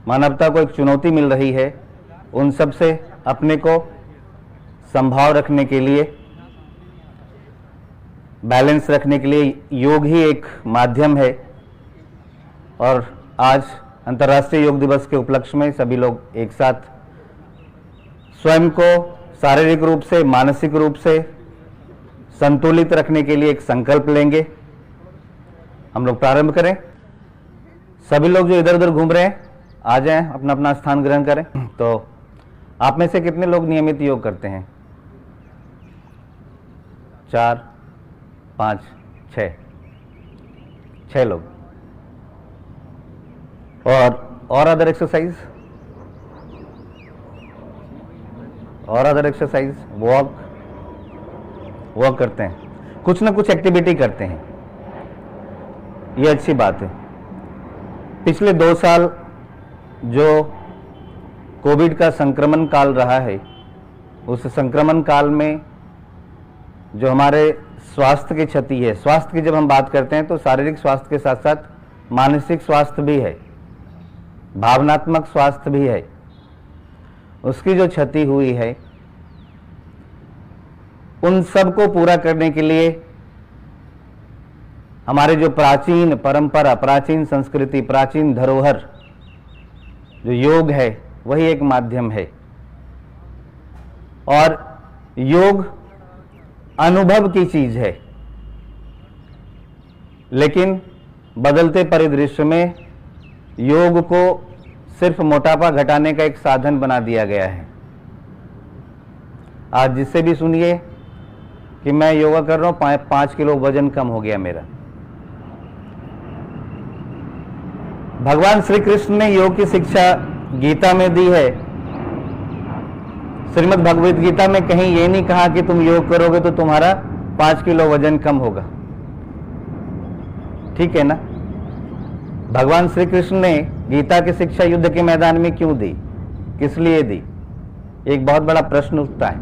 मानवता को एक चुनौती मिल रही है, उन सब से अपने को संभाव रखने के लिए, बैलेंस रखने के लिए योग ही एक माध्यम है। और आज अंतर्राष्ट्रीय योग दिवस के उपलक्ष्य में सभी लोग एक साथ स्वयं को शारीरिक रूप से, मानसिक रूप से संतुलित रखने के लिए एक संकल्प लेंगे। हम लोग प्रारंभ करें। सभी लोग जो इधर उधर घूम रहे हैं आ जाएं, अपना अपना स्थान ग्रहण करें। तो आप में से कितने लोग नियमित योग करते हैं? 4, 5, 6 लोग। और अदर एक्सरसाइज, वॉक करते हैं, कुछ ना कुछ एक्टिविटी करते हैं, ये अच्छी बात है। पिछले 2 साल जो कोविड का संक्रमण काल रहा है, उस संक्रमण काल में जो हमारे स्वास्थ्य की क्षति है, स्वास्थ्य की जब हम बात करते हैं तो शारीरिक स्वास्थ्य के साथ साथ मानसिक स्वास्थ्य भी है, भावनात्मक स्वास्थ्य भी है, उसकी जो क्षति हुई है, उन सब को पूरा करने के लिए हमारे जो प्राचीन परंपरा, प्राचीन संस्कृति, प्राचीन धरोहर जो योग है, वही एक माध्यम है। और योग अनुभव की चीज है, लेकिन बदलते परिदृश्य में योग को सिर्फ मोटापा घटाने का एक साधन बना दिया गया है। आज जिससे भी सुनिए कि मैं योगा कर रहा हूं, 5 किलो वजन कम हो गया मेरा। भगवान श्री कृष्ण ने योग की शिक्षा गीता में दी है। श्रीमद् भगवद गीता में कहीं ये नहीं कहा कि तुम योग करोगे तो तुम्हारा 5 किलो वजन कम होगा, ठीक है ना। भगवान श्री कृष्ण ने गीता की शिक्षा युद्ध के मैदान में क्यों दी, किस लिए दी? एक बहुत बड़ा प्रश्न उठता है।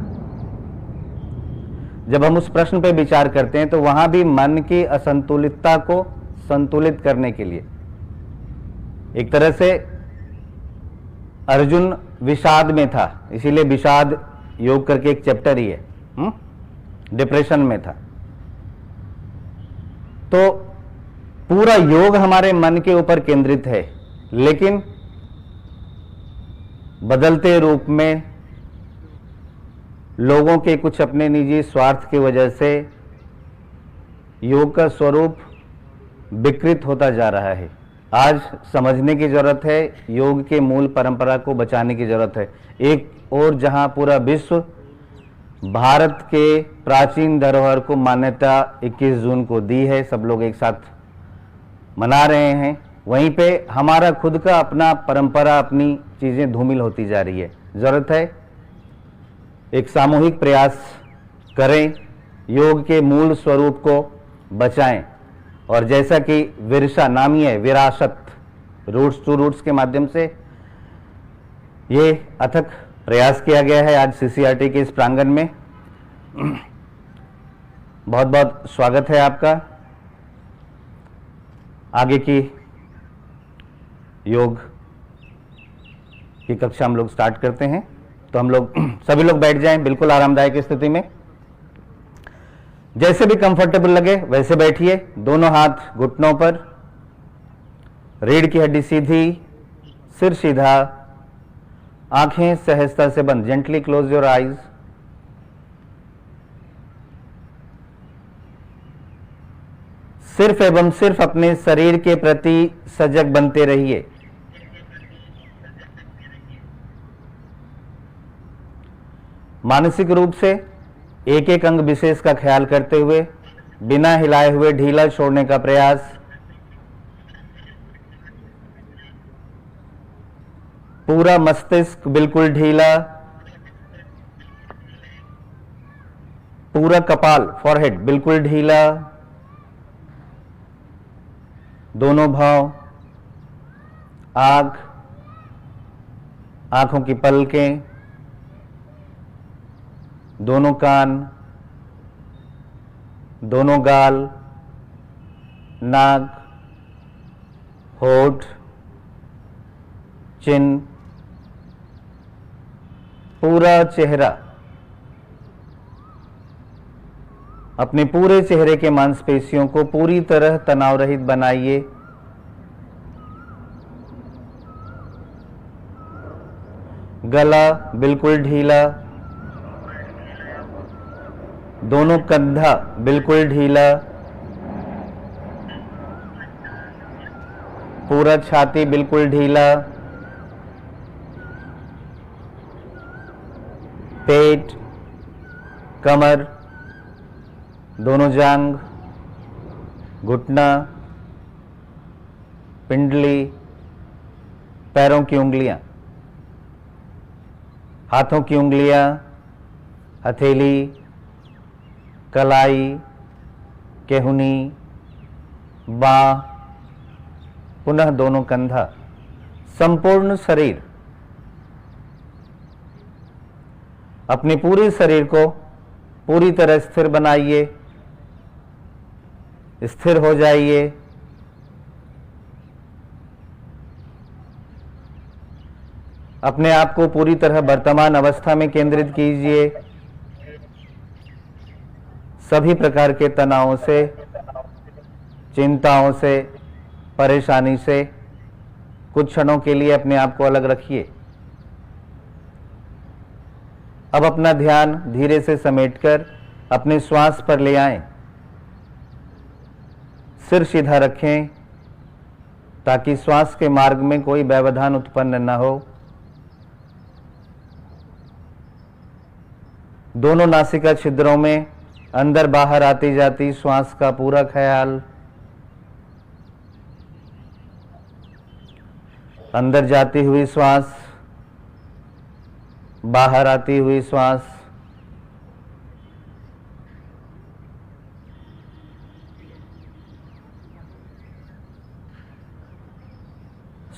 जब हम उस प्रश्न पर विचार करते हैं तो वहां भी मन की असंतुलितता को संतुलित करने के लिए, एक तरह से अर्जुन विषाद में था, इसीलिए विषाद योग करके एक चैप्टर ही है, डिप्रेशन में था। तो पूरा योग हमारे मन के ऊपर केंद्रित है, लेकिन बदलते रूप में लोगों के कुछ अपने निजी स्वार्थ की वजह से योग का स्वरूप विकृत होता जा रहा है। आज समझने की जरूरत है, योग के मूल परंपरा को बचाने की जरूरत है। एक और जहां पूरा विश्व भारत के प्राचीन धरोहर को मान्यता 21 जून को दी है, सब लोग एक साथ मना रहे हैं, वहीं पे हमारा खुद का अपना परंपरा, अपनी चीजें धूमिल होती जा रही है। जरूरत है एक सामूहिक प्रयास करें, योग के मूल स्वरूप को बचाएं। और जैसा कि विरसा नामी है, विरासत, रूट्स टू रूट्स के माध्यम से ये अथक प्रयास किया गया है आज सीसीआरटी के इस प्रांगण में। बहुत बहुत स्वागत है आपका। आगे की योग की कक्षा हम लोग स्टार्ट करते हैं। तो हम लोग सभी लोग बैठ जाएं बिल्कुल आरामदायक स्थिति में, जैसे भी कंफर्टेबल लगे वैसे बैठिए। दोनों हाथ घुटनों पर, रीढ़ की हड्डी सीधी, सिर सीधा, आंखें सहजता से बंद। Gently close your eyes. सिर्फ एवं सिर्फ अपने शरीर के प्रति सजग बनते रहिए। मानसिक रूप से एक एक अंग विशेष का ख्याल करते हुए, बिना हिलाए हुए ढीला छोड़ने का प्रयास। पूरा मस्तिष्क बिल्कुल ढीला, पूरा कपाल, फॉरहेड बिल्कुल ढीला, दोनों भाव, आंख, आंखों की पलकें, दोनों कान, दोनों गाल, नाक, होठ, चिन्ह, पूरा चेहरा, अपने पूरे चेहरे के मांसपेशियों को पूरी तरह तनाव रहित बनाइए। गला बिल्कुल ढीला, दोनों कंधा बिल्कुल ढीला, पूरा छाती बिल्कुल ढीला, पेट, कमर, दोनों जांघ, घुटना, पिंडली, पैरों की उंगलियां, हाथों की उंगलियां, हथेली, कलाई, केहुनी, बांह, पुनः दोनों कंधा, संपूर्ण शरीर। अपने पूरे शरीर को पूरी तरह स्थिर बनाइए, स्थिर हो जाइए। अपने आप को पूरी तरह वर्तमान अवस्था में केंद्रित कीजिए। सभी प्रकार के तनावों से, चिंताओं से, परेशानी से कुछ क्षणों के लिए अपने आप को अलग रखिए। अब अपना ध्यान धीरे से समेटकर अपने श्वास पर ले आएं। सिर सीधा रखें ताकि श्वास के मार्ग में कोई व्यवधान उत्पन्न न हो। दोनों नासिका छिद्रों में अंदर बाहर आती जाती श्वास का पूरा ख्याल। अंदर जाती हुई श्वास, बाहर आती हुई श्वास।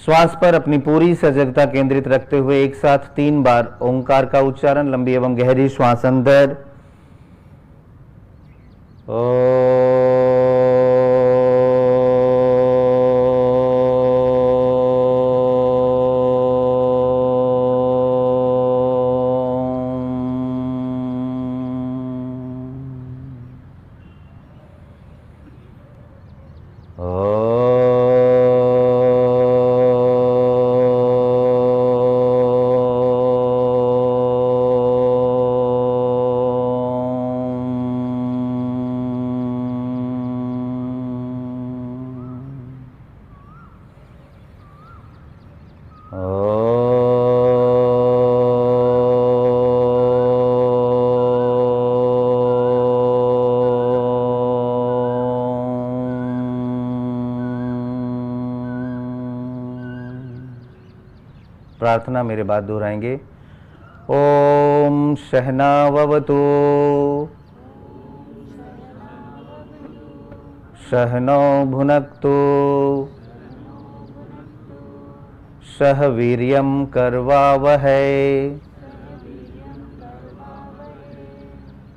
श्वास पर अपनी पूरी सजगता केंद्रित रखते हुए एक साथ 3 बार ओंकार का उच्चारण, लंबी एवं गहरी श्वास अंदर, प्रार्थना मेरे बाद दोहराएंगे। ओम सहनाववतु सहनौ भुनक्तु सह वीर्यं करवावहै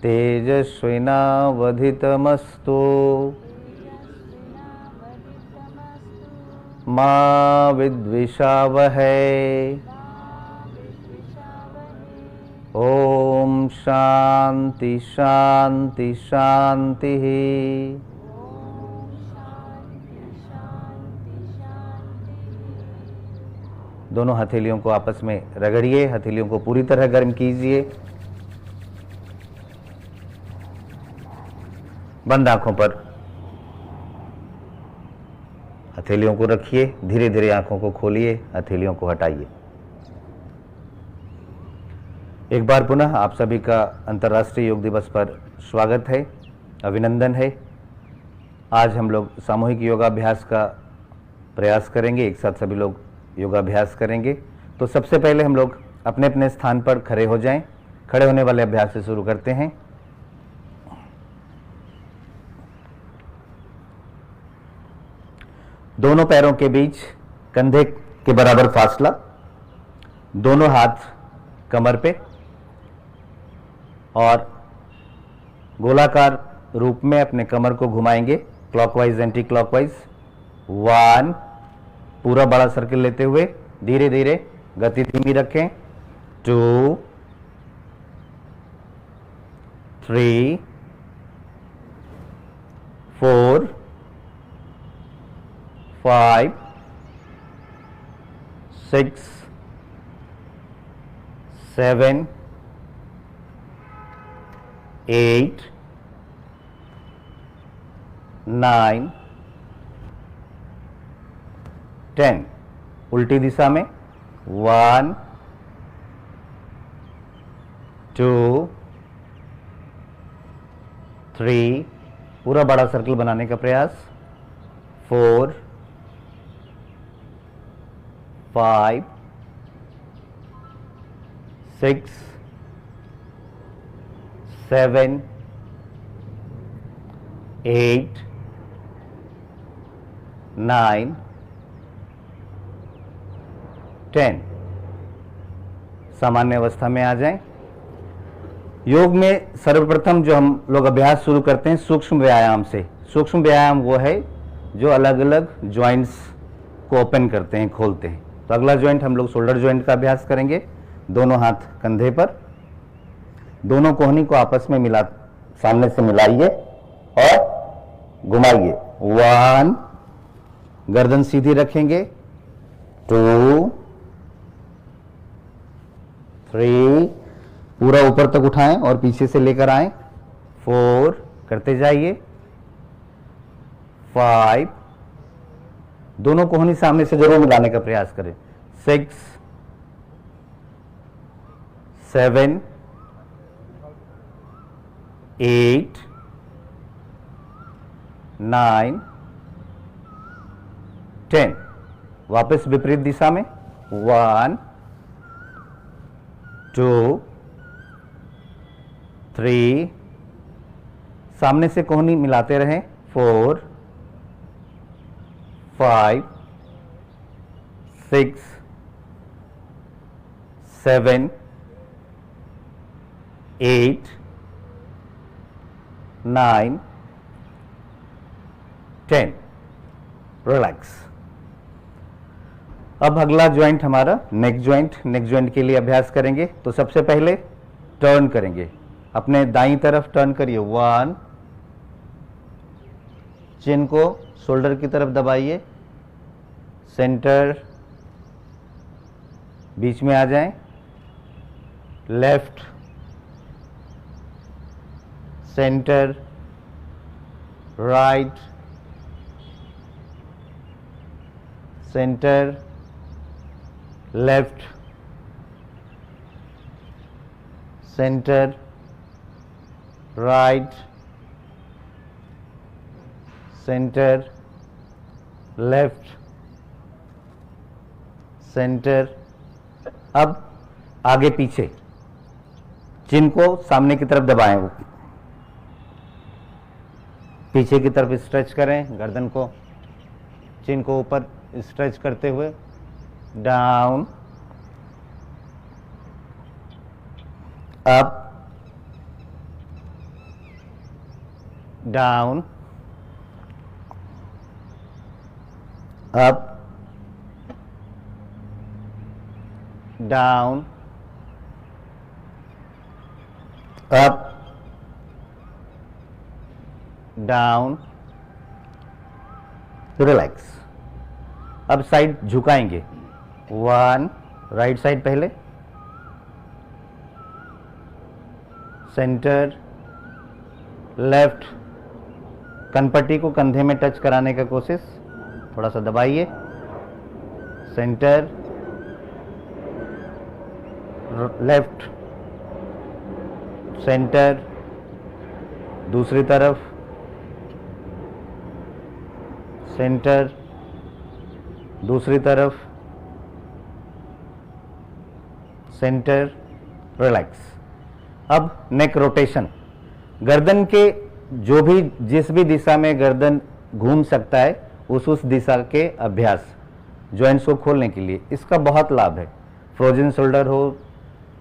तेजस्विनावधितमस्तु मा विद्विषावहै। ओम शांति शांति शांति। दोनों हथेलियों को आपस में रगड़िए, हथेलियों को पूरी तरह गर्म कीजिए। बंद आंखों पर हथेलियों को रखिए, धीरे धीरे आंखों को खोलिए, हथेलियों को हटाइए। एक बार पुनः आप सभी का अंतर्राष्ट्रीय योग दिवस पर स्वागत है, अभिनंदन है। आज हम लोग सामूहिक योगाभ्यास का प्रयास करेंगे, एक साथ सभी लोग योगाभ्यास करेंगे। तो सबसे पहले हम लोग अपने अपने स्थान पर खड़े हो जाएं। खड़े होने वाले अभ्यास से शुरू करते हैं। दोनों पैरों के बीच कंधे के बराबर फासला, दोनों हाथ कमर पे और गोलाकार रूप में अपने कमर को घुमाएंगे क्लॉकवाइज एंटी क्लॉकवाइज। 1, पूरा बड़ा सर्किल लेते हुए धीरे धीरे गति धीमी रखें। 2 3 4 5 6 7 8 9 10। उल्टी दिशा में 1 2 3, पूरा बड़ा सर्कल बनाने का प्रयास। 4 5 6 7 8 9 10। सामान्य अवस्था में आ जाएं। योग में सर्वप्रथम जो हम लोग अभ्यास शुरू करते हैं सूक्ष्म व्यायाम से। सूक्ष्म व्यायाम वो है जो अलग अलग जॉइंट्स को ओपन करते हैं, खोलते हैं। तो अगला जॉइंट हम लोग शोल्डर जॉइंट का अभ्यास करेंगे। दोनों हाथ कंधे पर, दोनों कोहनी को आपस में मिला, सामने से मिलाइए और घुमाइए। 1, गर्दन सीधी रखेंगे। 2 3, पूरा ऊपर तक उठाएं और पीछे से लेकर आएं। 4, करते जाइए। 5, दोनों कोहनी सामने से जरूर मिलाने का प्रयास करें। 6 7 8 9 10। वापस विपरीत दिशा में। 1 2 3, सामने से कोहनी मिलाते रहें। 4 5 6 7 8 9 10। रिलैक्स। अब अगला ज्वाइंट हमारा नेक ज्वाइंट। नेक ज्वाइंट के लिए अभ्यास करेंगे। तो सबसे पहले टर्न करेंगे, अपने दाईं तरफ टर्न करिए। 1, चिन को शोल्डर की तरफ दबाइए, सेंटर, बीच में आ जाएं। Left, centre, right, centre, left, centre, right, centre, left, centre. अब आगे पीछे, चिन को सामने की तरफ दबाएं, पीछे की तरफ स्ट्रेच करें, गर्दन को, चिन को ऊपर स्ट्रेच करते हुए। Down, up, down, up, down, up, down, relax. अब साइड झुकाएंगे। 1, राइट साइड पहले, सेंटर, लेफ्ट, कनपट्टी को कंधे में टच कराने का कोशिश, थोड़ा सा दबाइए। सेंटर, लेफ्ट, सेंटर, दूसरी तरफ, सेंटर, दूसरी तरफ, सेंटर, रिलैक्स। अब नेक रोटेशन। गर्दन के जो भी, जिस भी दिशा में गर्दन घूम सकता है उस दिशा के अभ्यास जॉइंट्स को खोलने के लिए इसका बहुत लाभ है। फ्रोजन शोल्डर हो,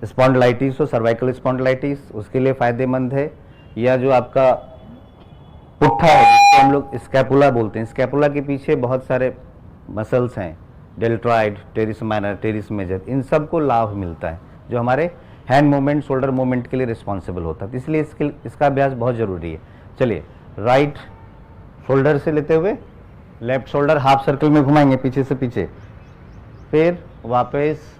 स्पॉन्डिलाइटिस हो, सर्वाइकल स्पॉन्डिलाइटिस, उसके लिए फायदेमंद है। या जो आपका पुट्ठा है जिसको हम लोग स्कैपुला बोलते हैं, स्कैपुला के पीछे बहुत सारे मसल्स हैं डेल्ट्रॉइड, टेरिस माइनर, टेरिस मेजर, इन सब को लाभ मिलता है जो हमारे हैंड मूवमेंट, शोल्डर मूवमेंट के लिए रिस्पॉन्सिबल होता है। तो इसलिए इसका अभ्यास बहुत ज़रूरी है। चलिए, राइट शोल्डर से लेते हुए लेफ्ट शोल्डर हाफ सर्कल में घुमाएंगे पीछे से पीछे, फिर वापस।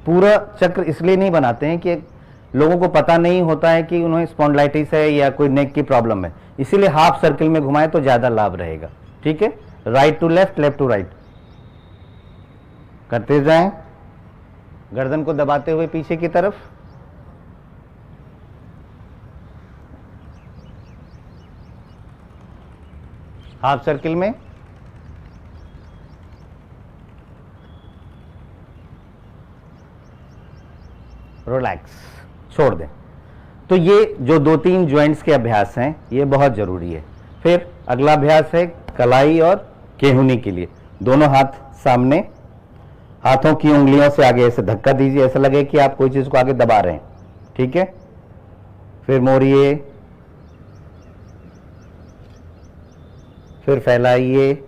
पूरा चक्र इसलिए नहीं बनाते हैं कि लोगों को पता नहीं होता है कि उन्हें स्पॉन्डिलाइटिस है या कोई नेक की प्रॉब्लम है, इसीलिए हाफ सर्कल में घुमाएं तो ज़्यादा लाभ रहेगा। ठीक है, right to left, left to right करते जाएं, गर्दन को दबाते हुए पीछे की तरफ। हाफ सर्कल में रिलैक्स, छोड़ दें। तो ये जो 2-3 ज्वाइंट्स के अभ्यास हैं ये बहुत जरूरी है। फिर अगला अभ्यास है कलाई और केहूनी के लिए। दोनों हाथ सामने, हाथों की उंगलियों से आगे ऐसे धक्का दीजिए, ऐसा लगे कि आप कोई चीज को आगे दबा रहे हैं। ठीक है, फिर मोड़िए, फिर फैलाइए,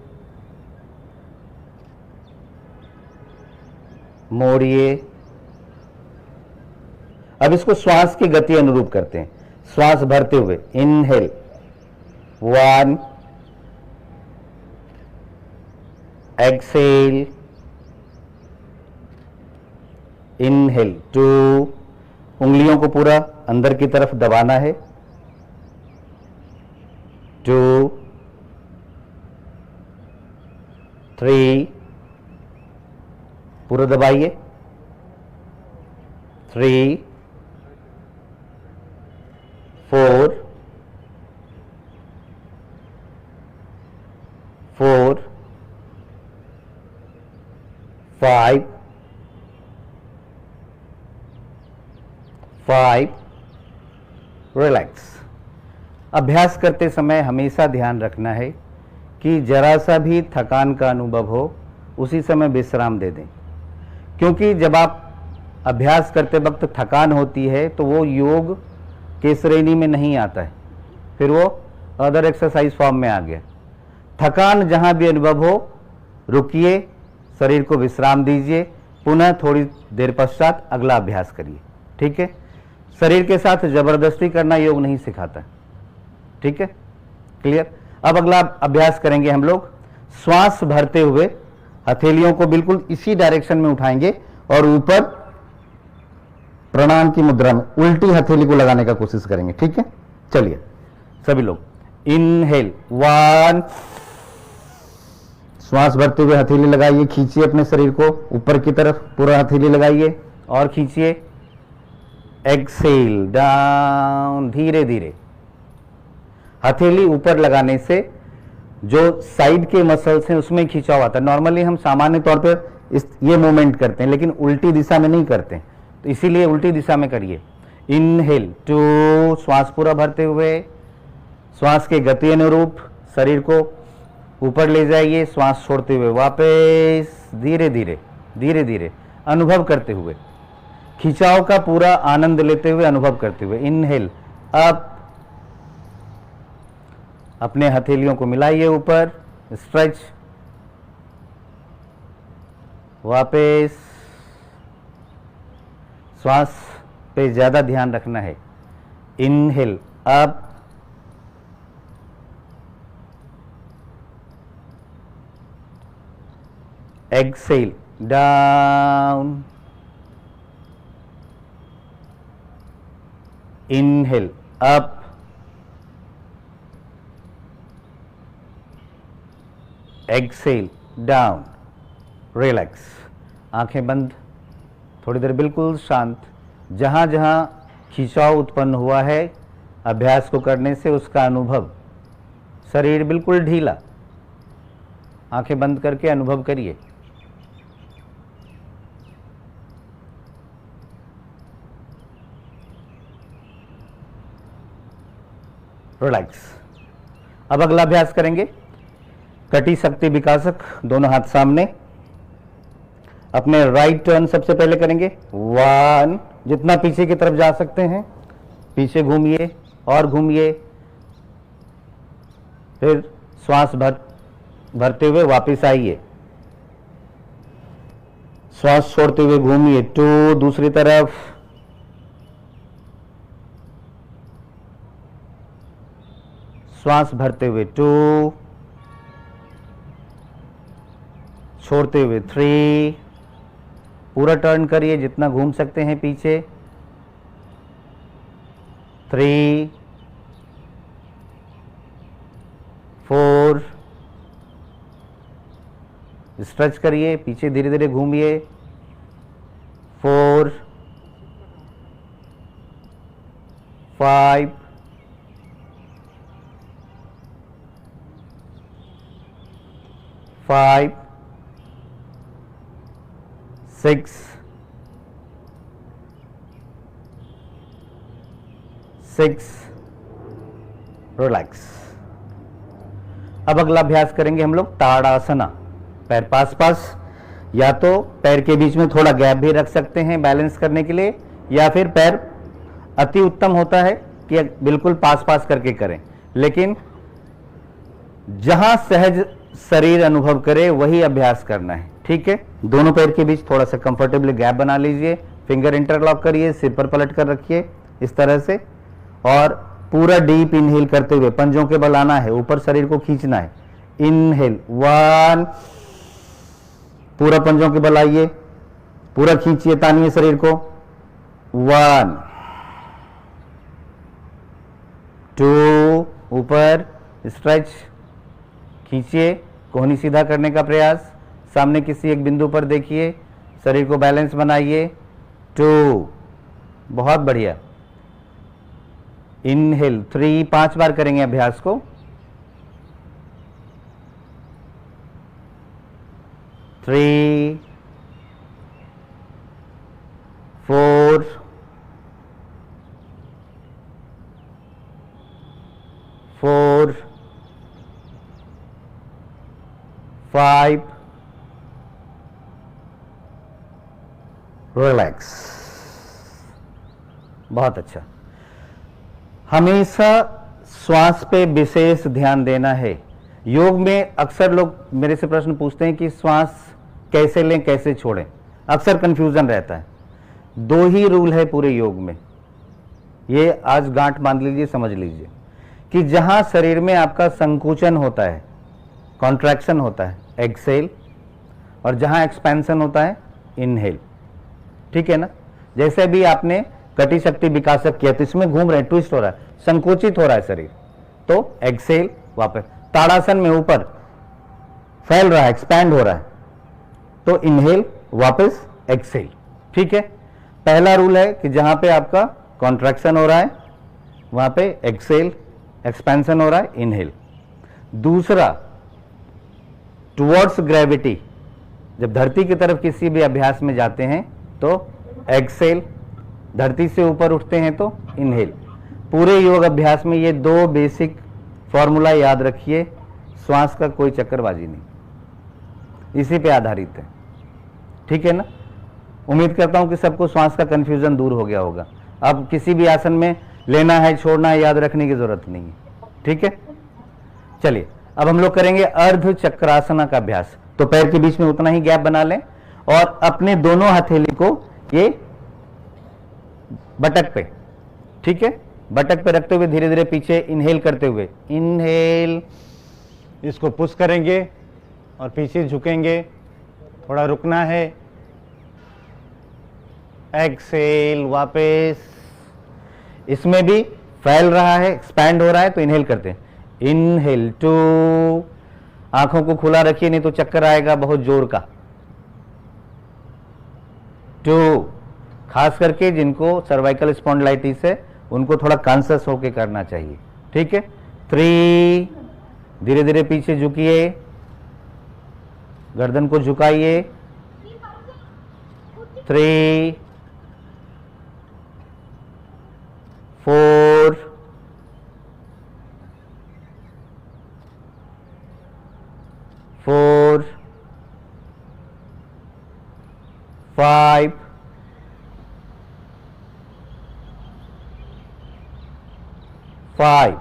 मोड़िए। अब इसको श्वास की गति अनुरूप करते हैं। श्वास भरते हुए इनहेल 1, एक्सेल, इनहेल 2, उंगलियों को पूरा अंदर की तरफ दबाना है, 2, 3, पूरा दबाइए, 3, 4, 5, 5, रिलैक्स। अभ्यास करते समय हमेशा ध्यान रखना है कि जरा सा भी थकान का अनुभव हो उसी समय विश्राम दे दें, क्योंकि जब आप अभ्यास करते वक्त थकान होती है तो वो योग के श्रेणी में नहीं आता है, फिर वो अदर एक्सरसाइज फॉर्म में आ गया। थकान जहां भी अनुभव हो रुकिए, शरीर को विश्राम दीजिए, पुनः थोड़ी देर पश्चात अगला अभ्यास करिए। ठीक है, शरीर के साथ जबरदस्ती करना योग नहीं सिखाता। ठीक है, क्लियर। अब अगला अभ्यास करेंगे हम लोग। श्वास भरते हुए हथेलियों को बिल्कुल इसी डायरेक्शन में उठाएंगे और ऊपर प्रणाम की मुद्रा में उल्टी हथेली को लगाने का कोशिश करेंगे। ठीक है, चलिए सभी लोग, इनहेल 1, श्वास भरते हुए हथेली लगाइए, खींचिए अपने शरीर को ऊपर की तरफ, पूरा हथेली लगाइए और खींचिए, एक्सेल डाउन, धीरे धीरे। हथेली ऊपर लगाने से जो साइड के मसल्स हैं उसमें खिंचाव आता है। नॉर्मली हम सामान्य तौर पर ये मूवमेंट करते हैं लेकिन उल्टी दिशा में नहीं करते, तो इसीलिए उल्टी दिशा में करिए। इनहेल 2, श्वास पूरा भरते हुए, श्वास के गति अनुरूप शरीर को ऊपर ले जाइए, श्वास छोड़ते हुए वापस धीरे धीरे धीरे धीरे अनुभव करते हुए, खिंचाव का पूरा आनंद लेते हुए, अनुभव करते हुए। इनहेल अप, अपने हथेलियों को मिलाइए ऊपर, स्ट्रेच, वापस। श्वास पे ज्यादा ध्यान रखना है। Inhale up, exhale down, inhale up, exhale down, relax. आंखें बंद, थोड़ी देर बिल्कुल शांत। जहां जहां खिंचाव उत्पन्न हुआ है अभ्यास को करने से उसका अनुभव, शरीर बिल्कुल ढीला, आंखें बंद करके अनुभव करिए। रिलैक्स। अब अगला अभ्यास करेंगे कटी शक्ति विकासक। दोनों हाथ सामने, अपने राइट टर्न सबसे पहले करेंगे 1, जितना पीछे की तरफ जा सकते हैं पीछे घूमिए और घूमिए, फिर श्वास भरते हुए वापस आइए, श्वास छोड़ते हुए घूमिए, 2, दूसरी तरफ, श्वास भरते हुए 2, छोड़ते हुए 3, पूरा टर्न करिए जितना घूम सकते हैं पीछे, 3, 4, स्ट्रेच करिए, पीछे धीरे धीरे घूमिए, 4, 5, 5, 6, 6, रिलैक्स। अब अगला अभ्यास करेंगे हम लोग ताड़ासना। पैर पास पास, या तो पैर के बीच में थोड़ा गैप भी रख सकते हैं बैलेंस करने के लिए, या फिर पैर अति उत्तम होता है कि बिल्कुल पास पास करके करें, लेकिन जहां सहज शरीर अनुभव करे वही अभ्यास करना है। ठीक है, दोनों पैर के बीच थोड़ा सा कंफर्टेबली गैप बना लीजिए, फिंगर इंटरलॉक करिए, सिर पर पलट कर रखिए इस तरह से, और पूरा डीप इनहेल करते हुए पंजों के बल आना है, ऊपर शरीर को खींचना है। इनहेल 1, पूरा पंजों के बल आइए, पूरा खींचिए, तानिए शरीर को, 1, 2, ऊपर स्ट्रेच, खींचिए, कोहनी सीधा करने का प्रयास, सामने किसी एक बिंदु पर देखिए, शरीर को बैलेंस बनाइए, 2, बहुत बढ़िया। इनहेल 3, 5 बार करेंगे अभ्यास को, 3, 4, 4, 5, रिलैक्स। बहुत अच्छा। हमेशा श्वास पे विशेष ध्यान देना है। योग में अक्सर लोग मेरे से प्रश्न पूछते हैं कि श्वास कैसे लें कैसे छोड़ें, अक्सर कंफ्यूजन रहता है। 2 ही रूल है पूरे योग में, ये आज गांठ बांध लीजिए, समझ लीजिए कि जहां शरीर में आपका संकुचन होता है, कॉन्ट्रैक्शन होता है, एक्सेल, और जहां एक्सपेंशन होता है, इनहेल। ठीक है ना, जैसे भी आपने कटी शक्ति विकासक किया तो इसमें घूम रहे हैं, ट्विस्ट हो रहा है, संकुचित हो रहा है शरीर, तो एक्सेल वापस। ताड़ासन में ऊपर फैल रहा है, एक्सपैंड हो रहा है, तो इनहेल वापस एक्सेल। ठीक है, पहला रूल है कि जहां पे आपका कॉन्ट्रैक्शन हो रहा है वहां पे एक्सेल, एक्सपेंशन हो रहा है, इनहेल। दूसरा, टुवर्ड्स ग्रेविटी, जब धरती की तरफ किसी भी अभ्यास में जाते हैं तो एक्सेल, धरती से ऊपर उठते हैं तो इनहेल। पूरे योग अभ्यास में ये 2 बेसिक फॉर्मूला याद रखिए, श्वास का कोई चक्करबाजी नहीं, इसी पे आधारित है। ठीक है ना, उम्मीद करता हूं कि सबको श्वास का कंफ्यूजन दूर हो गया होगा। अब किसी भी आसन में लेना है छोड़ना है याद रखने की जरूरत नहीं है। ठीक है, चलिए अब हम लोग करेंगे अर्ध चक्रासना का अभ्यास। तो पैर के बीच में उतना ही गैप बना लें और अपने दोनों हथेली को ये बटक पे, ठीक है, बटक पे रखते हुए धीरे धीरे पीछे इनहेल करते हुए, इनहेल, इसको पुश करेंगे और पीछे झुकेंगे, थोड़ा रुकना है, एक्सेल, वापस। इसमें भी फैल रहा है, एक्सपैंड हो रहा है तो इनहेल करते हैं, इनहेल 2, आंखों को खुला रखिए नहीं तो चक्कर आएगा बहुत जोर का, 2, खास करके जिनको सर्वाइकल स्पॉन्डिलाइटिस है उनको थोड़ा कॉन्शियस होके करना चाहिए। ठीक है, 3, धीरे धीरे पीछे झुकिए, गर्दन को झुकाइए, 3, 4, 4, 5, 5।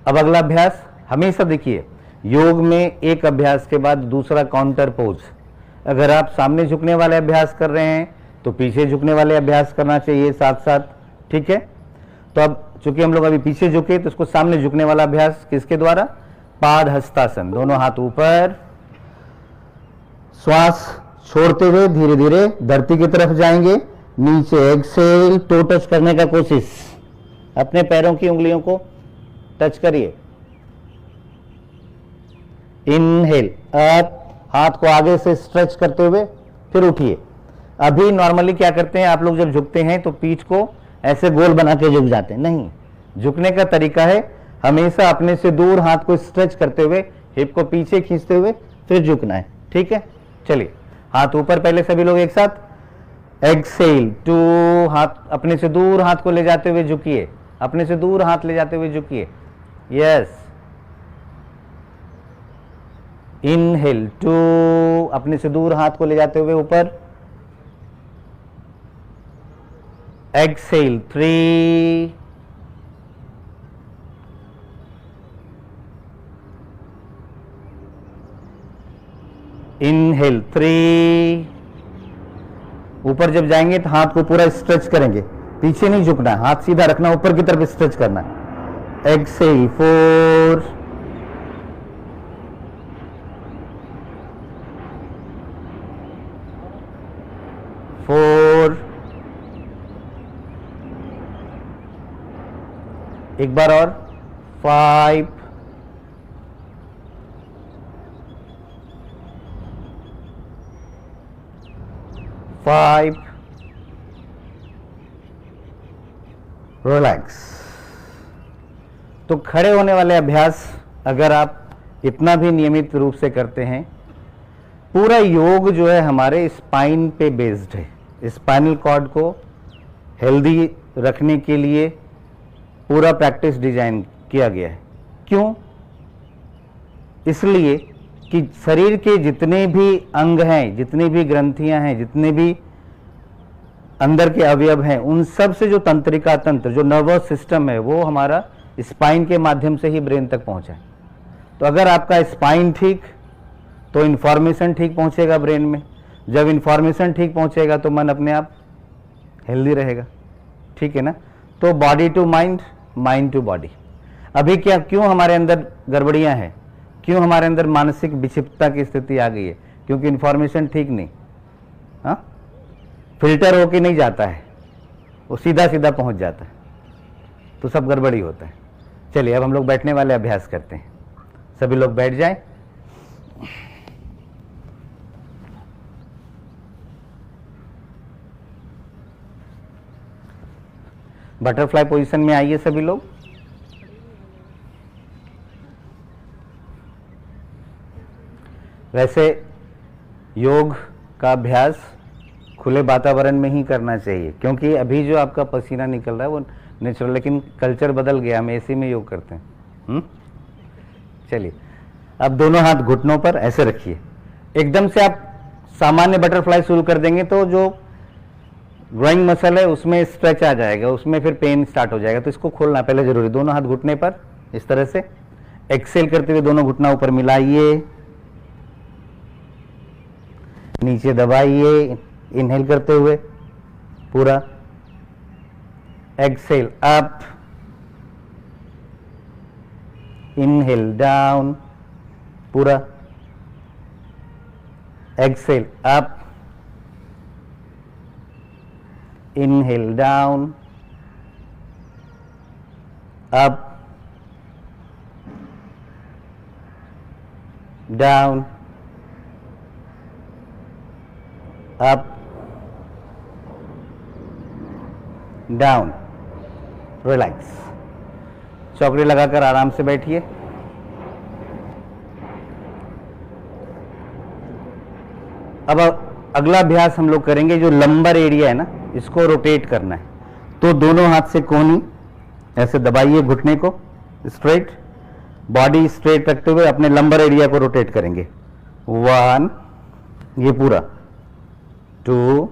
अब अगला अभ्यास, हमेशा देखिए योग में एक अभ्यास के बाद दूसरा काउंटर पोज, अगर आप सामने झुकने वाले अभ्यास कर रहे हैं तो पीछे झुकने वाले अभ्यास करना चाहिए साथ साथ, ठीक है। तो अब चूंकि हम लोग अभी पीछे झुके तो इसको सामने झुकने वाला अभ्यास किसके द्वारा, पाद हस्तासन, दोनों हाथ ऊपर, श्वास छोड़ते हुए धीरे धीरे धरती की तरफ जाएंगे, नीचे एक्सेल, टो टच करने का कोशिश, अपने पैरों की उंगलियों को टच करिए, इनहेल अप, हाथ को आगे से स्ट्रेच करते हुए फिर उठिए। अभी नॉर्मली क्या करते हैं आप लोग, जब झुकते हैं तो पीठ को ऐसे गोल बना के झुक जाते हैं, नहीं, झुकने का तरीका है हमेशा अपने से दूर हाथ को स्ट्रेच करते हुए, हिप को पीछे खींचते हुए फिर झुकना है, ठीक है। चलिए हाथ ऊपर, पहले सभी लोग एक साथ, एक्सेल टू, हाथ अपने से दूर हाथ को ले जाते हुए झुकिए, अपने से दूर हाथ ले जाते हुए झुकिए, यस, इनहेल टू, अपने से दूर हाथ को ले जाते हुए ऊपर, एक्सेल 3, इनहेल 3, ऊपर जब जाएंगे तो हाथ को पूरा स्ट्रेच करेंगे, पीछे नहीं झुकना, हाथ सीधा रखना, ऊपर की तरफ स्ट्रेच करना, एक्सेल 4, एक बार और, 5, 5, रिलैक्स। तो खड़े होने वाले अभ्यास अगर आप इतना भी नियमित रूप से करते हैं, पूरा योग जो है हमारे स्पाइन पे बेस्ड है, स्पाइनल कॉर्ड को हेल्दी रखने के लिए पूरा प्रैक्टिस डिजाइन किया गया है। क्यों? इसलिए कि शरीर के जितने भी अंग हैं, जितनी भी ग्रंथियां हैं, जितने भी अंदर के अवयव हैं, उन सब से जो तंत्रिका तंत्र, जो नर्वस सिस्टम है, वो हमारा स्पाइन के माध्यम से ही ब्रेन तक पहुंचा है। तो अगर आपका स्पाइन ठीक, तो इंफॉर्मेशन ठीक पहुंचेगा ब्रेन में, जब इंफॉर्मेशन ठीक पहुंचेगा तो मन अपने आप हेल्दी रहेगा, ठीक है ना। तो body to mind, mind to body. अभी क्या, क्यों हमारे अंदर गड़बड़ियां हैं, क्यों हमारे अंदर मानसिक विक्षिप्तता की स्थिति आ गई है? क्योंकि इंफॉर्मेशन ठीक नहीं, हाँ, फिल्टर होके नहीं जाता है, वो सीधा सीधा पहुंच जाता है, तो सब गड़बड़ी होता है। चलिए अब हम लोग बैठने वाले अभ्यास करते हैं, सभी लोग बैठ जाएं। बटरफ्लाई पोजीशन में आइए सभी लोग। वैसे योग का अभ्यास खुले वातावरण में ही करना चाहिए, क्योंकि अभी जो आपका पसीना निकल रहा है वो नेचुरल, लेकिन कल्चर बदल गया, हम एसी में योग करते हैं। चलिए अब दोनों हाथ घुटनों पर ऐसे रखिए। एकदम से आप सामान्य बटरफ्लाई शुरू कर देंगे तो जो ग्रोइंग मसल है उसमें स्ट्रेच आ जाएगा, उसमें फिर पेन स्टार्ट हो जाएगा, तो इसको खोलना पहले जरूरी। दोनों हाथ घुटने पर इस तरह से एक्सेल करते हुए दोनों घुटना ऊपर मिलाइए, नीचे दबाइए, इनहेल करते हुए पूरा, एक्सेल अप, इनहेल डाउन पूरा, exhale up, inhale down, up, down, up, down, relax. चौकड़ी लगाकर आराम से बैठिए। अब अगला अभ्यास हम लोग करेंगे, जो लंबर एरिया है ना, इसको रोटेट करना है। तो दोनों हाथ से कोहनी ऐसे दबाइए, घुटने को स्ट्रेट, बॉडी स्ट्रेट रखते हुए अपने लंबर एरिया को रोटेट करेंगे। 1, ये पूरा, 2,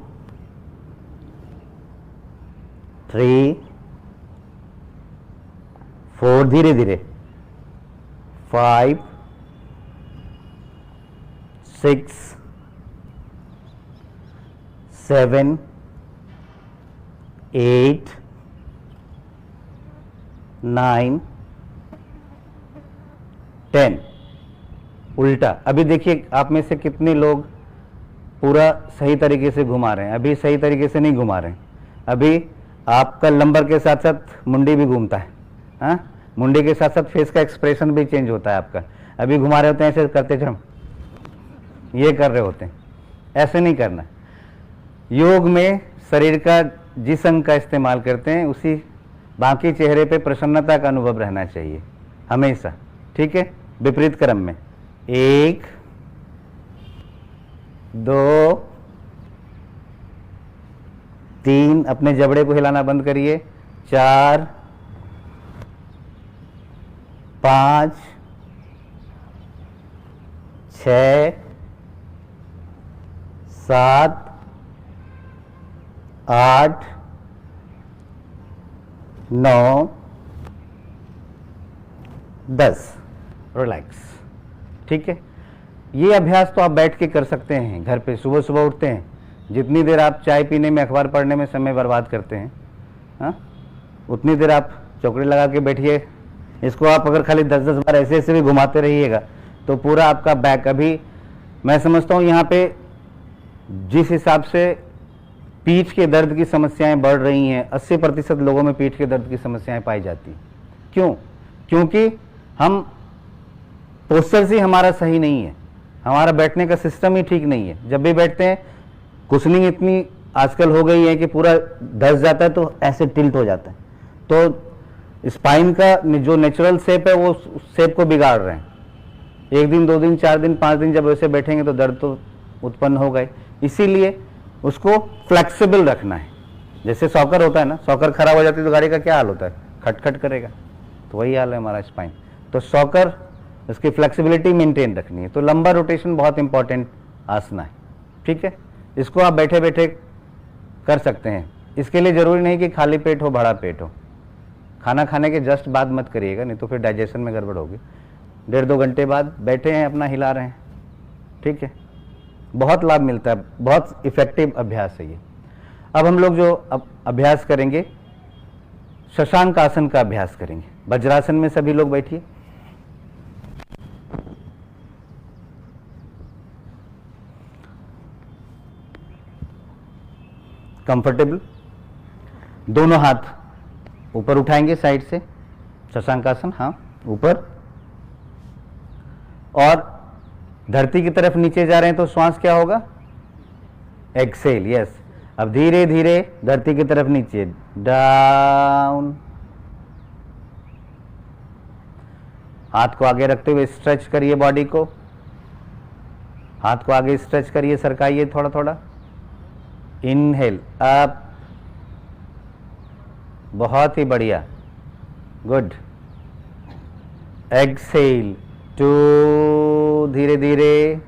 3, 4, धीरे धीरे, 5, 6, 7 8 9 10। उल्टा। अभी देखिए आप में से कितने लोग पूरा सही तरीके से घुमा रहे हैं, अभी सही तरीके से नहीं घुमा रहे हैं। अभी आपका लंबर के साथ साथ मुंडी भी घूमता है, हाँ, मुंडी के साथ साथ फेस का एक्सप्रेशन भी चेंज होता है आपका। अभी घुमा रहे होते हैं ऐसे करते चम, ये कर रहे होते हैं, ऐसे नहीं करना। योग में शरीर का जिस अंग का इस्तेमाल करते हैं उसी बाकी चेहरे पे प्रसन्नता का अनुभव रहना चाहिए हमेशा, ठीक है। विपरीत क्रम में 1 2 3, अपने जबड़े को हिलाना बंद करिए, 4 5 6 7 8 9 10। रिलैक्स, ठीक है। ये अभ्यास तो आप बैठ के कर सकते हैं घर पे। सुबह सुबह उठते हैं, जितनी देर आप चाय पीने में, अखबार पढ़ने में समय बर्बाद करते हैं, हाँ, उतनी देर आप चौकड़ी लगा के बैठिए। इसको आप अगर खाली 10-10 बार ऐसे ऐसे भी घुमाते रहिएगा तो पूरा आपका बैक, अभी मैं समझता हूँ यहाँ पे जिस हिसाब से पीठ के दर्द की समस्याएं बढ़ रही हैं, 80% लोगों में पीठ के दर्द की समस्याएं पाई जाती हैं। क्यों? क्योंकि हम पोस्चर ही हमारा सही नहीं है, हमारा बैठने का सिस्टम ही ठीक नहीं है। जब भी बैठते हैं, कुशनिंग इतनी आजकल हो गई है कि पूरा धस जाता है तो ऐसे टिल्ट हो जाता है, तो स्पाइन का जो नेचुरल शेप है वो शेप को बिगाड़ रहे हैं। 1 दिन 2 दिन 4 दिन 5 दिन जब वैसे बैठेंगे तो दर्द तो उत्पन्न हो गए। इसीलिए उसको फ्लेक्सिबल रखना है। जैसे सॉकर होता है ना, सॉकर खराब हो जाती है तो गाड़ी का क्या हाल होता है, खटखट करेगा, तो वही हाल है हमारा स्पाइन। तो सॉकर, उसकी फ्लेक्सिबिलिटी मेंटेन रखनी है। तो लंबा रोटेशन बहुत इंपॉर्टेंट आसना है, ठीक है। इसको आप बैठे बैठे कर सकते हैं। इसके लिए जरूरी नहीं कि खाली पेट हो, बड़ा पेट हो। खाना खाने के जस्ट बाद मत करिएगा, नहीं तो फिर डाइजेशन में गड़बड़ होगी। 1.5-2 घंटे बाद बैठे हैं, अपना हिला रहे हैं, ठीक है। बहुत लाभ मिलता है, बहुत इफेक्टिव अभ्यास है ये। अब हम लोग जो अभ्यास करेंगे, शशांक आसन का अभ्यास करेंगे। वज्रासन में सभी लोग बैठिए। कंफर्टेबल, दोनों हाथ ऊपर उठाएंगे साइड से, शशांक आसन, हाँ, ऊपर, और धरती की तरफ नीचे जा रहे हैं तो श्वास क्या होगा, एक्सेल, यस। अब धीरे धीरे धरती की तरफ नीचे, डाउन। हाथ को आगे रखते हुए स्ट्रेच करिए बॉडी को, हाथ को आगे स्ट्रेच करिए, सरकाइए थोड़ा थोड़ा। इनहेल अप, बहुत ही बढ़िया, गुड। एक्सेल 2, धीरे धीरे,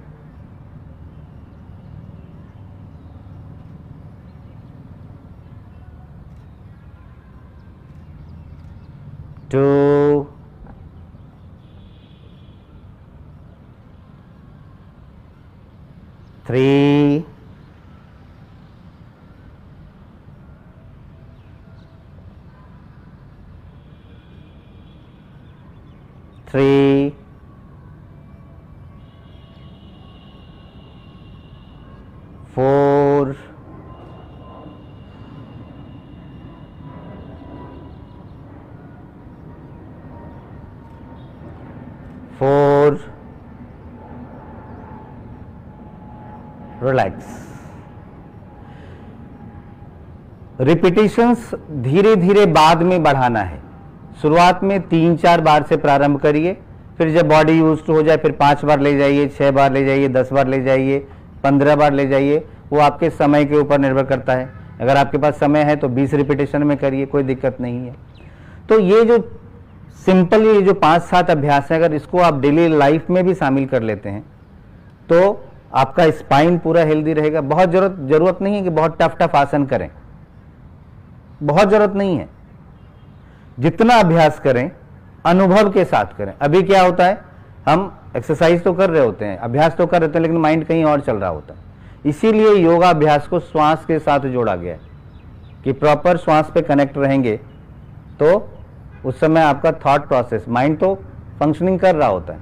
2, 3, 3, 4, 4, रिलैक्स। रिपीटिशंस धीरे धीरे बाद में बढ़ाना है। शुरुआत में 3-4 बार से प्रारंभ करिए, फिर जब बॉडी यूज्ड हो जाए फिर 5 बार ले जाइए, 6 बार ले जाइए, 10 बार ले जाइए, 15 बार ले जाइए। वो आपके समय के ऊपर निर्भर करता है। अगर आपके पास समय है तो 20 रिपीटेशन में करिए, कोई दिक्कत नहीं है। तो ये जो सिंपल, ये जो 5-7 अभ्यास है, अगर इसको आप डेली लाइफ में भी शामिल कर लेते हैं तो आपका स्पाइन पूरा हेल्दी रहेगा। बहुत जरूरत नहीं है कि बहुत टफ आसन करें, बहुत जरूरत नहीं है। जितना अभ्यास करें अनुभव के साथ करें। अभी क्या होता है, हम एक्सरसाइज तो कर रहे होते हैं, अभ्यास तो कर रहे होते हैं, लेकिन माइंड कहीं और चल रहा होता है। इसीलिए योगाभ्यास को श्वास के साथ जोड़ा गया है कि प्रॉपर श्वास पे कनेक्ट रहेंगे तो उस समय आपका थॉट प्रोसेस, माइंड तो फंक्शनिंग कर रहा होता है,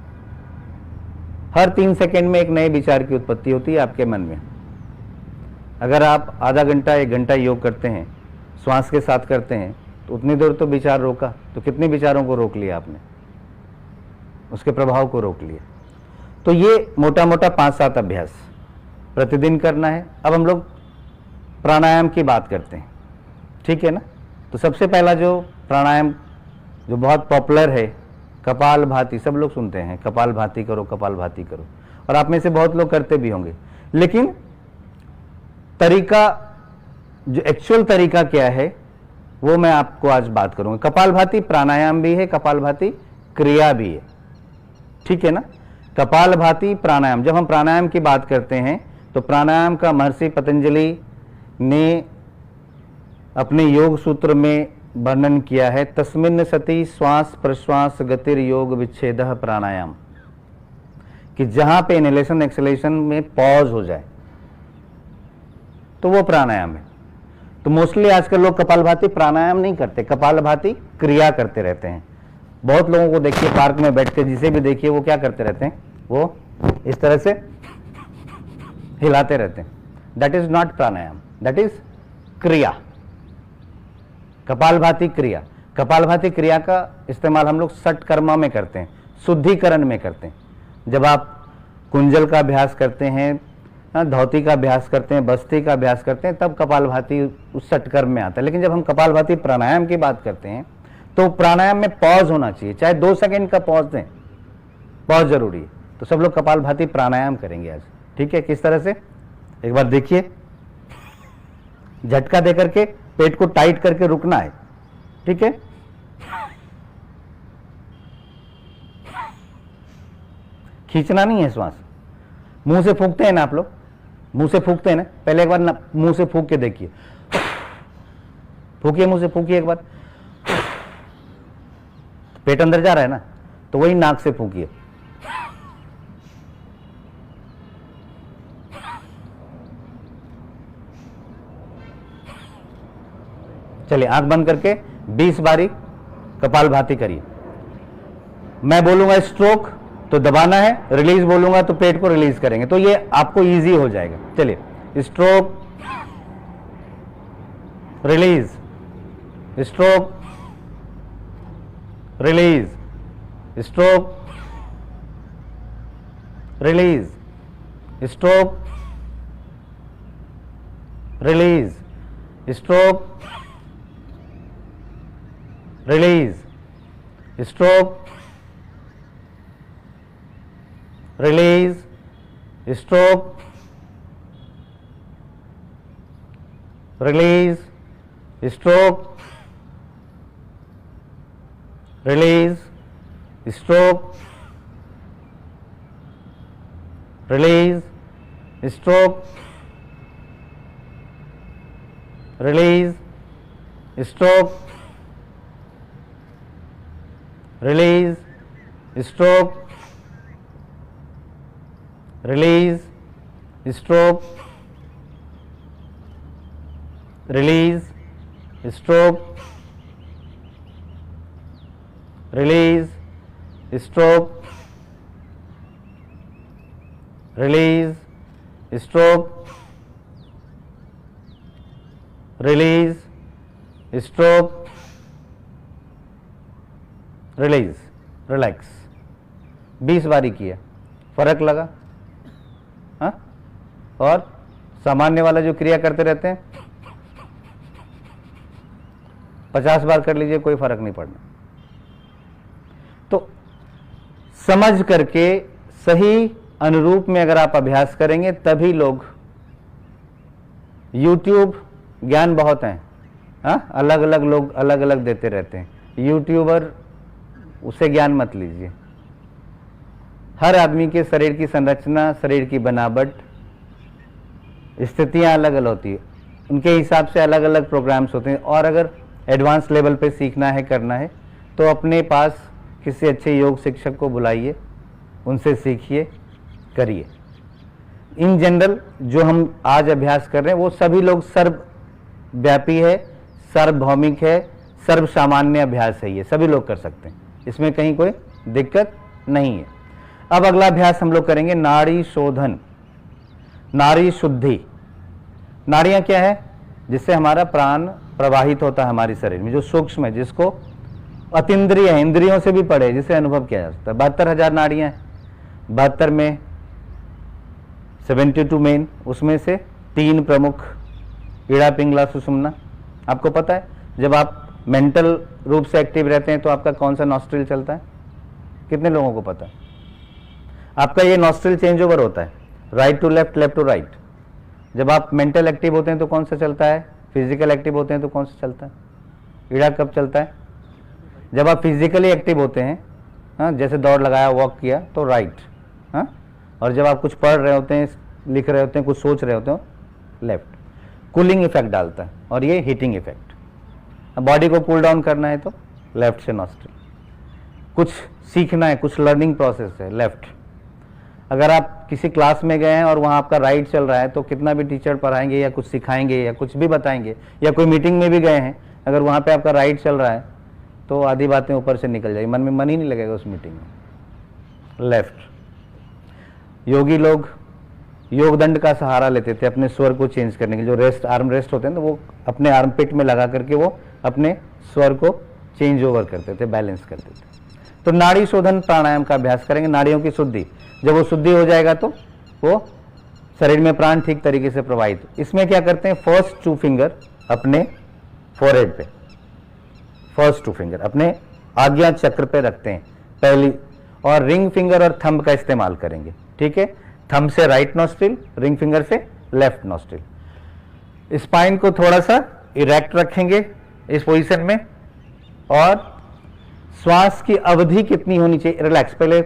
हर 3 सेकंड में एक नए विचार की उत्पत्ति होती है आपके मन में। अगर आप आधा घंटा 1 घंटा योग करते हैं, श्वास के साथ करते हैं, तो उतनी देर तो विचार रोका, तो कितने विचारों को रोक लिया आपने, उसके प्रभाव को रोक लिया। तो ये मोटा मोटा 5-7 अभ्यास प्रतिदिन करना है। अब हम लोग प्राणायाम की बात करते हैं, ठीक है ना। तो सबसे पहला जो प्राणायाम जो बहुत पॉपुलर है, कपालभाति, सब लोग सुनते हैं कपालभाति करो, कपालभाति करो, और आप में से बहुत लोग करते भी होंगे। लेकिन तरीका, जो एक्चुअल तरीका क्या है, वो मैं आपको आज बात करूंगा। कपालभाति प्राणायाम भी है, कपालभाति क्रिया भी है, ठीक है ना। कपालभाति प्राणायाम, जब हम प्राणायाम की बात करते हैं तो प्राणायाम का महर्षि पतंजलि ने अपने योग सूत्र में वर्णन किया है, तस्मिन् सति श्वास प्रश्वास गतिर योग विच्छेदः प्राणायाम, कि जहां पे इनहेलेशन एक्सहेलेशन में पॉज हो जाए तो वो प्राणायाम है। तो मोस्टली आजकल लोग कपालभाति प्राणायाम नहीं करते, कपालभाति क्रिया करते रहते हैं। बहुत लोगों को देखिए पार्क में बैठ के, जिसे भी देखिए वो क्या करते रहते हैं, वो इस तरह से हिलाते रहते हैं। That is not pranayama, that is क्रिया, कपालभाति क्रिया। कपालभाति क्रिया का इस्तेमाल हम लोग षटकर्मा में करते हैं, शुद्धिकरण में करते हैं। जब आप कुंजल का अभ्यास करते हैं, धौती का अभ्यास करते हैं, बस्ती का अभ्यास करते हैं, तब कपालभाति उस षटकर्म में आता है। लेकिन जब हम कपालभाति प्राणायाम की बात करते हैं तो प्राणायाम में पॉज होना चाहिए, चाहे 2 सेकंड का पॉज दें, पॉज जरूरी है। तो सब लोग कपालभाति प्राणायाम करेंगे आज, ठीक है। किस तरह से, एक बार देखिए, झटका देकर के पेट को टाइट करके रुकना है, ठीक है। खींचना नहीं है श्वास, मुंह से फूंकते हैं ना आप लोग, मुंह से फूंकते हैं ना, पहले एक बार मुंह से फूंक के देखिए, फूकिए, मुंह से फूकिए एक बार, पेट अंदर जा रहा है ना, तो वही नाक से फूकिए। चलिए आंख बंद करके 20 बारी कपालभाति करिए। मैं बोलूंगा स्ट्रोक तो दबाना है, रिलीज बोलूंगा तो पेट को रिलीज करेंगे, तो ये आपको इजी हो जाएगा। चलिए, stroke, release, stroke, release, stroke, release, stroke, release, stroke, release, stroke, release, stroke, release, stroke, release, stroke, release, stroke, release, stroke, release, stroke, release, stroke, release, stroke, release, stroke, release, stroke, release, stroke, release, relax. 20 बारी किया, फर्क लगा? हाँ? और सामान्य वाला जो क्रिया करते रहते हैं 50 बार कर लीजिए, कोई फर्क नहीं पड़ना। तो समझ करके सही अनुरूप में अगर आप अभ्यास करेंगे तभी लोग, YouTube ज्ञान बहुत हैं, हाँ, अलग अलग लोग अलग अलग देते रहते हैं। यूट्यूबर, उससे ज्ञान मत लीजिए। हर आदमी के शरीर की संरचना, शरीर की बनावट, स्थितियां अलग अलग होती है, उनके हिसाब से अलग अलग प्रोग्राम्स होते हैं। और अगर एडवांस लेवल पे सीखना है, करना है, तो अपने पास किसी अच्छे योग शिक्षक को बुलाइए, उनसे सीखिए, करिए। इन जनरल जो हम आज अभ्यास कर रहे हैं वो सभी लोग सर्वव्यापी है, सार्वभौमिक है, सर्व सामान्य अभ्यास है, ये सभी लोग कर सकते हैं, इसमें कहीं कोई दिक्कत नहीं है। अब अगला अभ्यास हम लोग करेंगे नाड़ी शोधन, नाड़ी शुद्धि। नाड़ियां क्या है? जिससे हमारा प्राण प्रवाहित होता है हमारे शरीर में, जो सूक्ष्म है, जिसको अतीन्द्रिय है, इंद्रियों से भी पड़े, जिसे अनुभव किया जा सकता है। 72,000 नाड़ियां हैं, 72 में 72 मेन, उसमें से 3 प्रमुख, ईड़ा पिंगला सुषुम्ना। आपको पता है जब आप मेंटल रूप से एक्टिव रहते हैं तो आपका कौन सा नॉस्ट्रिल चलता है? कितने लोगों को पता है? आपका ये नॉस्ट्रिल चेंज ओवर होता है, right to left, left to right. जब आप मेंटल एक्टिव होते हैं तो कौन सा चलता है? फिजिकल एक्टिव होते हैं तो कौन सा चलता है? ईड़ा कब चलता है? जब आप फिजिकली एक्टिव होते हैं, हाँ, जैसे दौड़ लगाया, वॉक किया, तो राइट, हाँ, और जब आप कुछ पढ़ रहे होते हैं, लिख रहे होते हैं, कुछ सोच रहे होते हो, लेफ्ट। कूलिंग इफेक्ट डालता है और ये हीटिंग इफेक्ट। बॉडी को कूल डाउन करना है तो लेफ्ट से नॉस्ट्रिल, कुछ सीखना है, कुछ लर्निंग प्रोसेस है, लेफ्ट। अगर आप किसी क्लास में गए हैं और वहाँ आपका राइट चल रहा है तो कितना भी टीचर पढ़ाएंगे या कुछ सिखाएंगे या कुछ भी बताएंगे, या कोई मीटिंग में भी गए हैं, अगर वहाँ पे आपका राइट चल रहा है तो आधी बातें ऊपर से निकल जाएगी, मन में मन ही नहीं लगेगा उस मीटिंग में। लेफ्ट। योगी लोग योगदंड का सहारा लेते थे अपने स्वर को चेंज करने के लिए, जो रेस्ट, आर्म रेस्ट होते हैं तो वो अपने आर्म पिट में लगा करके वो अपने स्वर को चेंज ओवर करते थे, बैलेंस करते थे। तो नाड़ी शोधन प्राणायाम का अभ्यास करेंगे, नाड़ियों की शुद्धि। जब वो शुद्धि हो जाएगा तो वो शरीर में प्राण ठीक तरीके से प्रवाहित। इसमें क्या करते हैं? फर्स्ट 2 फिंगर अपने फोरहेड पे, फर्स्ट 2 फिंगर अपने आज्ञा चक्र पे रखते हैं पहली, और रिंग फिंगर और थंब का इस्तेमाल करेंगे, ठीक है? थंब से राइट नॉस्ट्रिल, रिंग फिंगर से लेफ्ट नॉस्ट्रिल। स्पाइन को थोड़ा सा इरेक्ट रखेंगे इस पोजीशन में, और श्वास की अवधि कितनी होनी चाहिए? रिलैक्स, पहले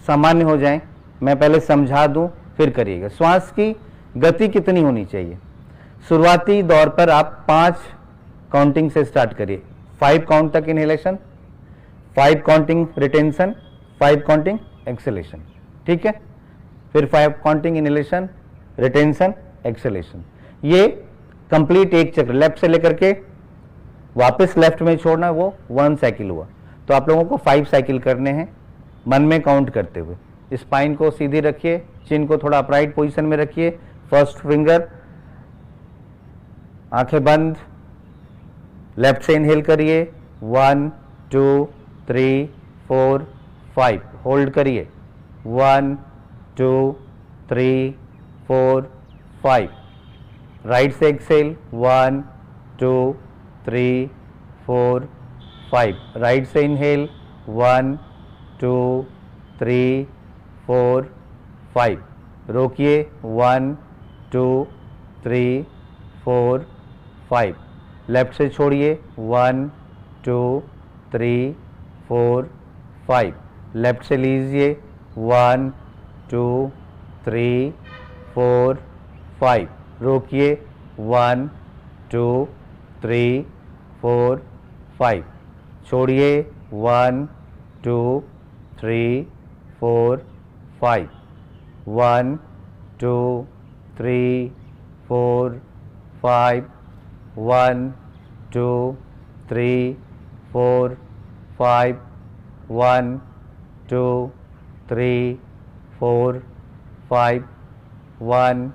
सामान्य हो जाएं, मैं पहले समझा दूं फिर करिएगा। श्वास की गति कितनी होनी चाहिए? शुरुआती दौर पर आप 5 काउंटिंग से स्टार्ट करिए, 5 काउंट तक inhalation, 5 counting retention, 5 counting acceleration, ठीक है? फिर 5 काउंटिंग इनहेलेशन, रिटेंशन, एक्सेलेशन। ये कंप्लीट एक चक्र, लेफ्ट से लेकर के वापस लेफ्ट में छोड़ना, वो 1 साइकिल हुआ। तो आप लोगों को 5 साइकिल करने हैं मन में काउंट करते हुए। स्पाइन को सीधी रखिए, चिन को थोड़ा अपराइट पोजीशन में रखिए, फर्स्ट फिंगर, आंखें बंद, लेफ्ट से इनहेल करिए, 1 2 3 4 5, होल्ड करिए, 1 2 3 4 5, राइट से एक्सेल, 1 2 3 4 5, राइट से इनहेल, 1 2 3 4 5, रोकिए, 1 2 3 4 5, लेफ्ट से छोड़िए, 1 2 3 4 5, लेफ्ट से लीजिए, 1 2 3 4 5, रोकिए, 1 2 3 4 5, छोड़िए, 1 2 3 4 5, 1 2 3 4 5, 1 2 3 4 5, 1 2 3 4 5, 1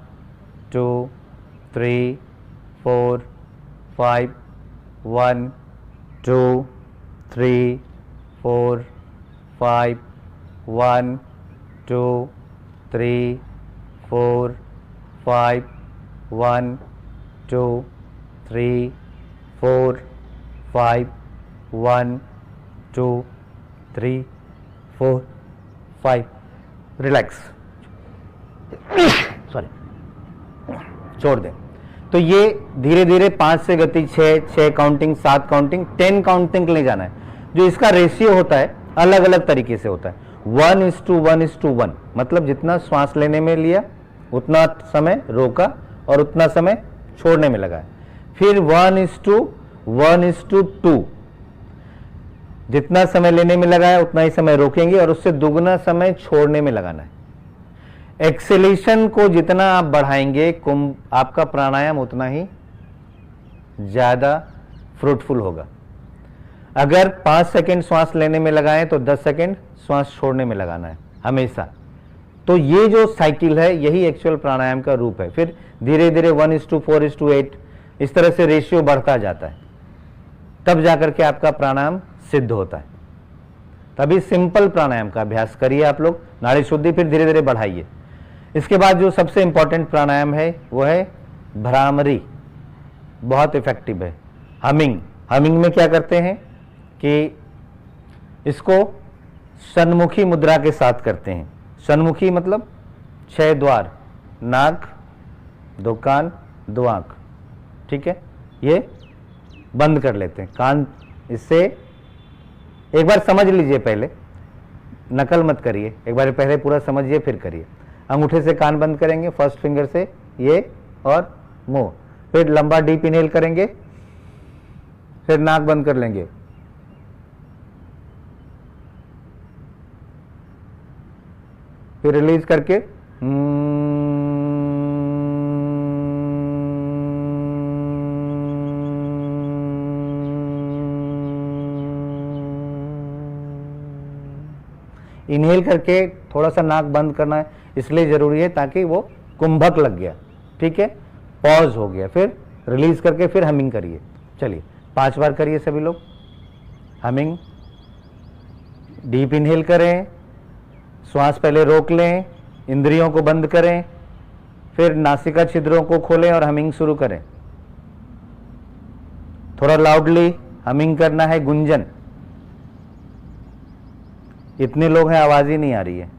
2 3 4 5, 1 2 3 4 5, 1 2 3 4 5, 1 2 3 4 5, 1 2 3 4 5, रिलैक्स, सॉरी, छोड़ दें। तो ये धीरे धीरे 5 से गति 6 काउंटिंग, 7 काउंटिंग, 10 काउंटिंग ले जाना है। जो इसका रेशियो होता है अलग अलग तरीके से होता है, 1:1:1, मतलब जितना श्वास लेने में लिया उतना समय रोका और उतना समय छोड़ने में लगाया। फिर 1:1:2, जितना समय लेने में लगाया उतना ही समय रोकेंगे और उससे दुगना समय छोड़ने में लगाना है। एक्सेलेशन को जितना आप बढ़ाएंगे आपका प्राणायाम उतना ही ज्यादा फ्रूटफुल होगा। अगर 5 सेकंड श्वास लेने में लगाएं तो 10 सेकंड श्वास छोड़ने में लगाना है हमेशा। तो ये जो साइकिल है यही एक्चुअल प्राणायाम का रूप है। फिर धीरे धीरे 1:4:8 इस तरह से रेशियो बढ़ता जाता है, तब जाकर के आपका प्राणायाम सिद्ध होता है। तभी सिंपल प्राणायाम का अभ्यास करिए आप लोग, नाड़ी शुद्धि, फिर धीरे धीरे बढ़ाइए। इसके बाद जो सबसे इंपॉर्टेंट प्राणायाम है वो है भ्रामरी, बहुत इफेक्टिव है। हमिंग। हमिंग में क्या करते हैं कि इसको सन्मुखी मुद्रा के साथ करते हैं। सन्मुखी मतलब 6 द्वार, नाक, 2 कान, 2 आंख, ठीक है। ये बंद कर लेते हैं कान। इससे एक बार समझ लीजिए, पहले नकल मत करिए, एक बार पहले पूरा समझिए फिर करिए। अंगूठे से कान बंद करेंगे, फर्स्ट फिंगर से ये और मुंह, फिर लंबा डीप इनहेल करेंगे, फिर नाक बंद कर लेंगे, फिर रिलीज करके इनहेल करके थोड़ा सा नाक बंद करना है, इसलिए जरूरी है ताकि वो कुंभक लग गया, ठीक है, पॉज हो गया, फिर रिलीज करके फिर हमिंग करिए। चलिए 5 बार करिए सभी लोग। हमिंग, डीप इनहेल करें, श्वास पहले रोक लें, इंद्रियों को बंद करें, फिर नासिका छिद्रों को खोलें और हमिंग शुरू करें। थोड़ा लाउडली हमिंग करना है, गुंजन। इतने लोग हैं, आवाज ही नहीं आ रही है।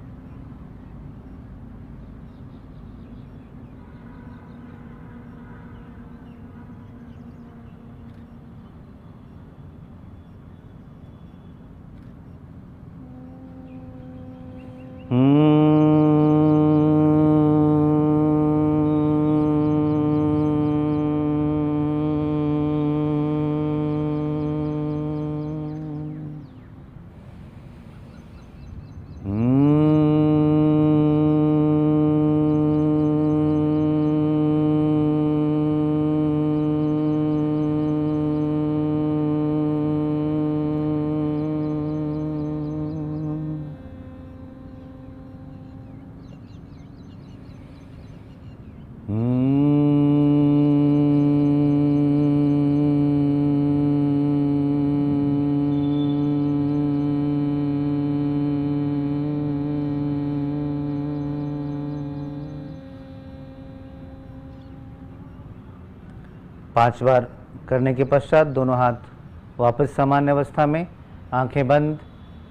पांच बार करने के पश्चात दोनों हाथ वापस सामान्य अवस्था में, आंखें बंद,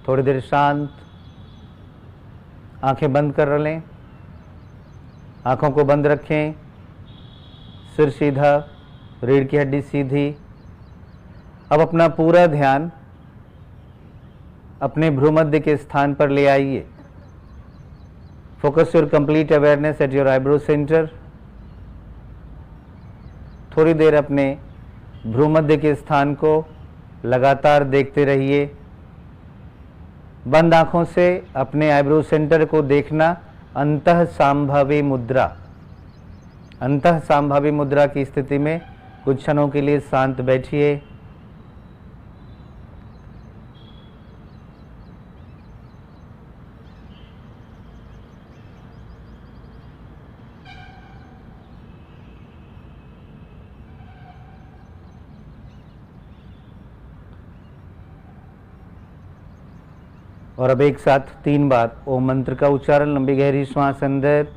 थोड़ी देर शांत, आंखें बंद कर लें, आंखों को बंद रखें, सिर सीधा, रीढ़ की हड्डी सीधी। अब अपना पूरा ध्यान अपने भ्रूमध्य के स्थान पर ले आइए। Focus your complete awareness at your eyebrow centre. थोड़ी देर अपने भ्रूमध्य के स्थान को लगातार देखते रहिए। बंद आंखों से अपने आईब्रो सेंटर को देखना। अंतः सांभावी मुद्रा, अंतः सांभावी मुद्रा की स्थिति में कुछ क्षणों के लिए शांत बैठिए। और अब एक साथ 3 बार ओम मंत्र का उच्चारण। लंबी गहरी श्वास अंदर,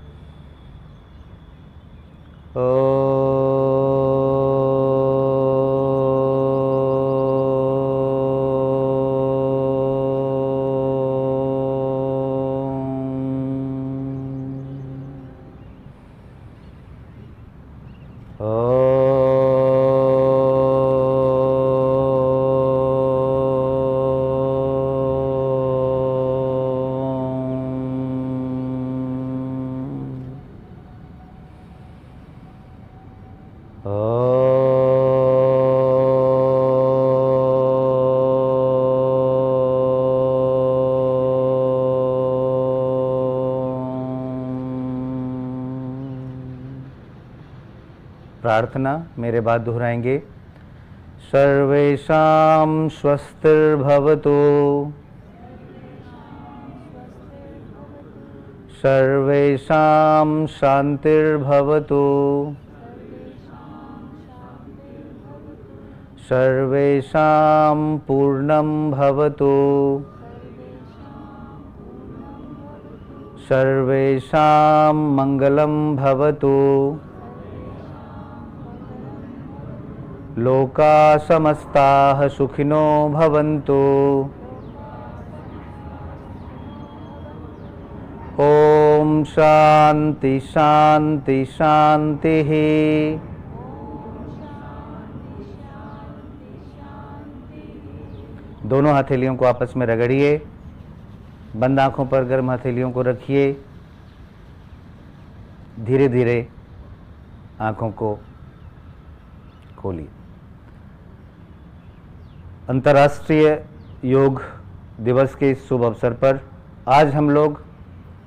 प्रार्थना मेरे बाद दोहराएंगे। सर्वेषां स्वस्तिर्भवतु, सर्वेषां शांतिर्भवतु, सर्वेषां पूर्णं भवतु, सर्वेषां मंगलं भवतु, लोका समस्ताः सुखिनो भवन्तु। ओम शांति शांति शांति। दोनों हथेलियों को आपस में रगड़िए, बंद आंखों पर गर्म हथेलियों को रखिए, धीरे धीरे आंखों को खोलिए। अंतर्राष्ट्रीय योग दिवस के इस शुभ अवसर पर आज हम लोग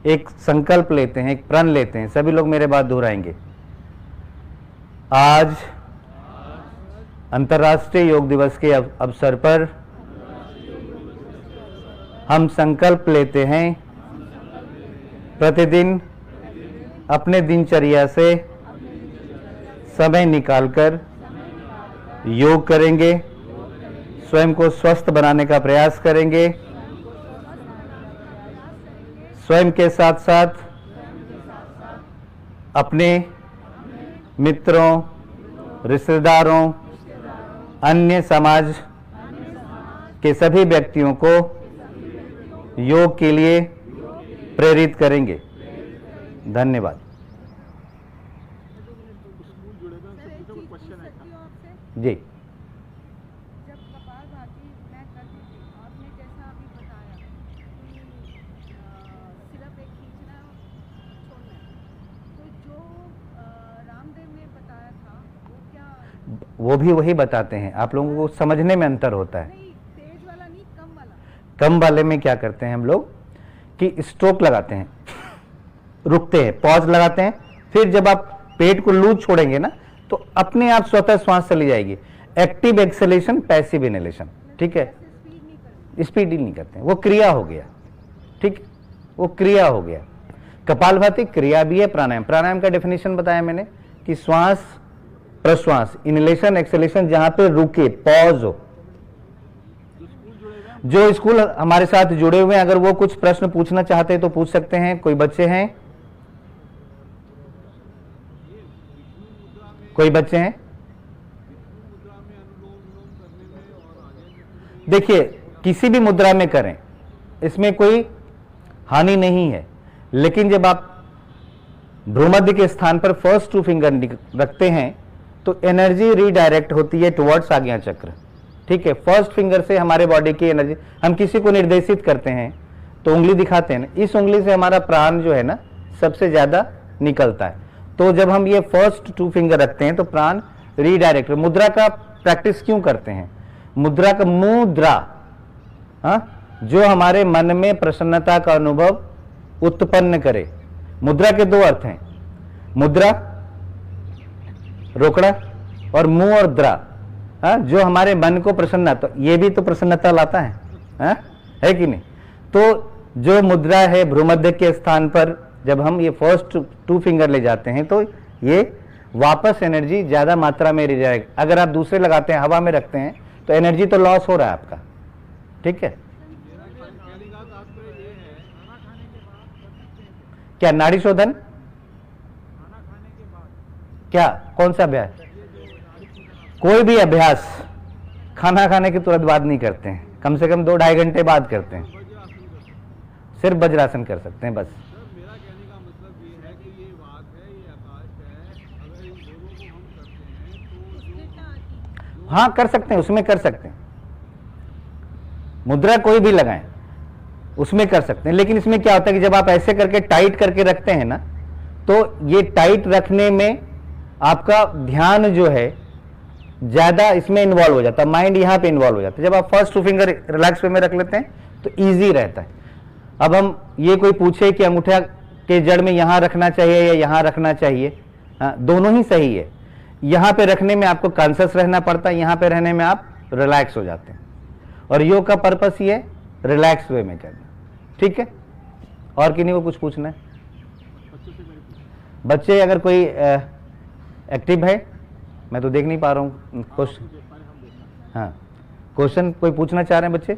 एक संकल्प लेते हैं, एक प्रण लेते हैं। सभी लोग मेरे बाद दोहराएंगे। आज अंतर्राष्ट्रीय योग दिवस के अवसर पर हम संकल्प लेते हैं प्रतिदिन अपने दिनचर्या से समय निकालकर योग करेंगे, स्वयं को स्वस्थ बनाने का प्रयास करेंगे, स्वयं के साथ साथ अपने मित्रों, रिश्तेदारों, अन्य समाज के सभी व्यक्तियों को योग के लिए प्रेरित करेंगे। धन्यवाद। जी, जब कपालभाति मैं करती थी, आपने जैसा अभी बताया कि सिर्फ एक खींचना छोड़ना, तो जो रामदेव ने बताया था वो क्या? वो भी वही बताते हैं, आप लोगों को समझने में अंतर होता है। नहीं, तेज वाला नहीं, कम वाला। कम वाले में क्या करते हैं हम लोग कि स्ट्रोक लगाते हैं, रुकते हैं, पॉज लगाते हैं, फिर जब आप पेट को लूज छोड़ेंगे ना तो अपने आप स्वतः श्वास चली जाएगी। एक्टिव एक्सेलेशन, पैसिव इनहेलेशन, ठीक है। स्पीड नहीं करते हैं, वो क्रिया हो गया, ठीक, वो क्रिया हो गया। कपालभाति क्रिया भी है। प्राणायाम, प्राणायाम का डेफिनेशन बताया मैंने कि श्वास प्रश्वास, इनहेलेशन एक्सेलेशन, जहां पे रुके, पॉज हो। जो स्कूल हमारे साथ जुड़े हुए हैं, अगर वो कुछ प्रश्न पूछना चाहते हैं तो पूछ सकते हैं। कोई बच्चे हैं? कोई बच्चे हैं? देखिए, किसी भी मुद्रा में करें, इसमें कोई हानि नहीं है, लेकिन जब आप भ्रूमध्य के स्थान पर फर्स्ट टू फिंगर रखते हैं तो एनर्जी रीडायरेक्ट होती है टुवर्ड्स आज्ञा चक्र, ठीक है। फर्स्ट फिंगर से हमारे बॉडी की एनर्जी, हम किसी को निर्देशित करते हैं तो उंगली दिखाते हैं ना, इस उंगली से हमारा प्राण जो है ना सबसे ज्यादा निकलता है। तो जब हम ये फर्स्ट टू फिंगर रखते हैं तो प्राण रीडायरेक्ट। मुद्रा का प्रैक्टिस क्यों करते हैं? मुद्रा का मुद्रा, हाँ, जो हमारे मन में प्रसन्नता का अनुभव उत्पन्न करे। मुद्रा के दो अर्थ हैं, मुद्रा रोकड़ा और मुंह और द्रा, हाँ, जो हमारे मन को प्रसन्नता, तो ये भी तो प्रसन्नता लाता है, हाँ? है कि नहीं? तो जो मुद्रा है भ्रूमध्य के स्थान पर जब हम ये फर्स्ट टू फिंगर ले जाते हैं तो ये वापस एनर्जी ज्यादा मात्रा में रह जाएगा। अगर आप दूसरे लगाते हैं, हवा में रखते हैं, तो एनर्जी तो लॉस हो रहा है आपका, ठीक है। क्या नाड़ी शोधन? क्या, कौन सा अभ्यास? कोई भी अभ्यास खाना खाने के तुरंत बाद नहीं करते हैं, कम से कम 2-2.5 घंटे बाद करते हैं। सिर्फ वज्रासन कर सकते हैं बस। हाँ, कर सकते हैं, उसमें कर सकते हैं। मुद्रा कोई भी लगाएं, उसमें कर सकते हैं। लेकिन इसमें क्या होता है कि जब आप ऐसे करके टाइट करके रखते हैं ना, तो ये टाइट रखने में आपका ध्यान जो है ज्यादा इसमें इन्वॉल्व हो जाता है, माइंड यहां पे इन्वॉल्व हो जाता है। जब आप फर्स्ट टू फिंगर रिलैक्स वे में रख लेते हैं तो इजी रहता है। अब हम ये कोई पूछे कि अंगूठा के जड़ में यहां रखना चाहिए या यहां रखना चाहिए, हाँ, दोनों ही सही है। यहाँ पे रखने में आपको कॉन्शियस रहना पड़ता है, यहाँ पे रहने में आप रिलैक्स हो जाते हैं। और योग का पर्पस ये रिलैक्स वे में करना, ठीक है। और किन्हीं को कुछ पूछना है? बच्चे अगर कोई एक्टिव है, मैं तो देख नहीं पा रहा हूँ क्वेश्चन। हाँ, क्वेश्चन कोई पूछना चाह रहे हैं बच्चे?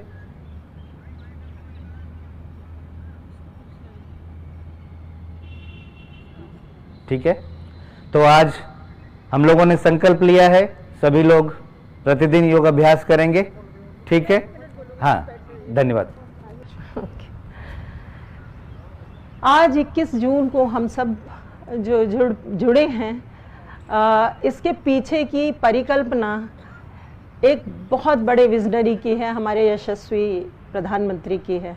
ठीक है, तो आज हम लोगों ने संकल्प लिया है सभी लोग प्रतिदिन योग अभ्यास करेंगे, ठीक है। हाँ, धन्यवाद। आज 21 जून को हम सब जो जुड़े हैं, इसके पीछे की परिकल्पना एक बहुत बड़े विजनरी की है, हमारे यशस्वी प्रधानमंत्री की है,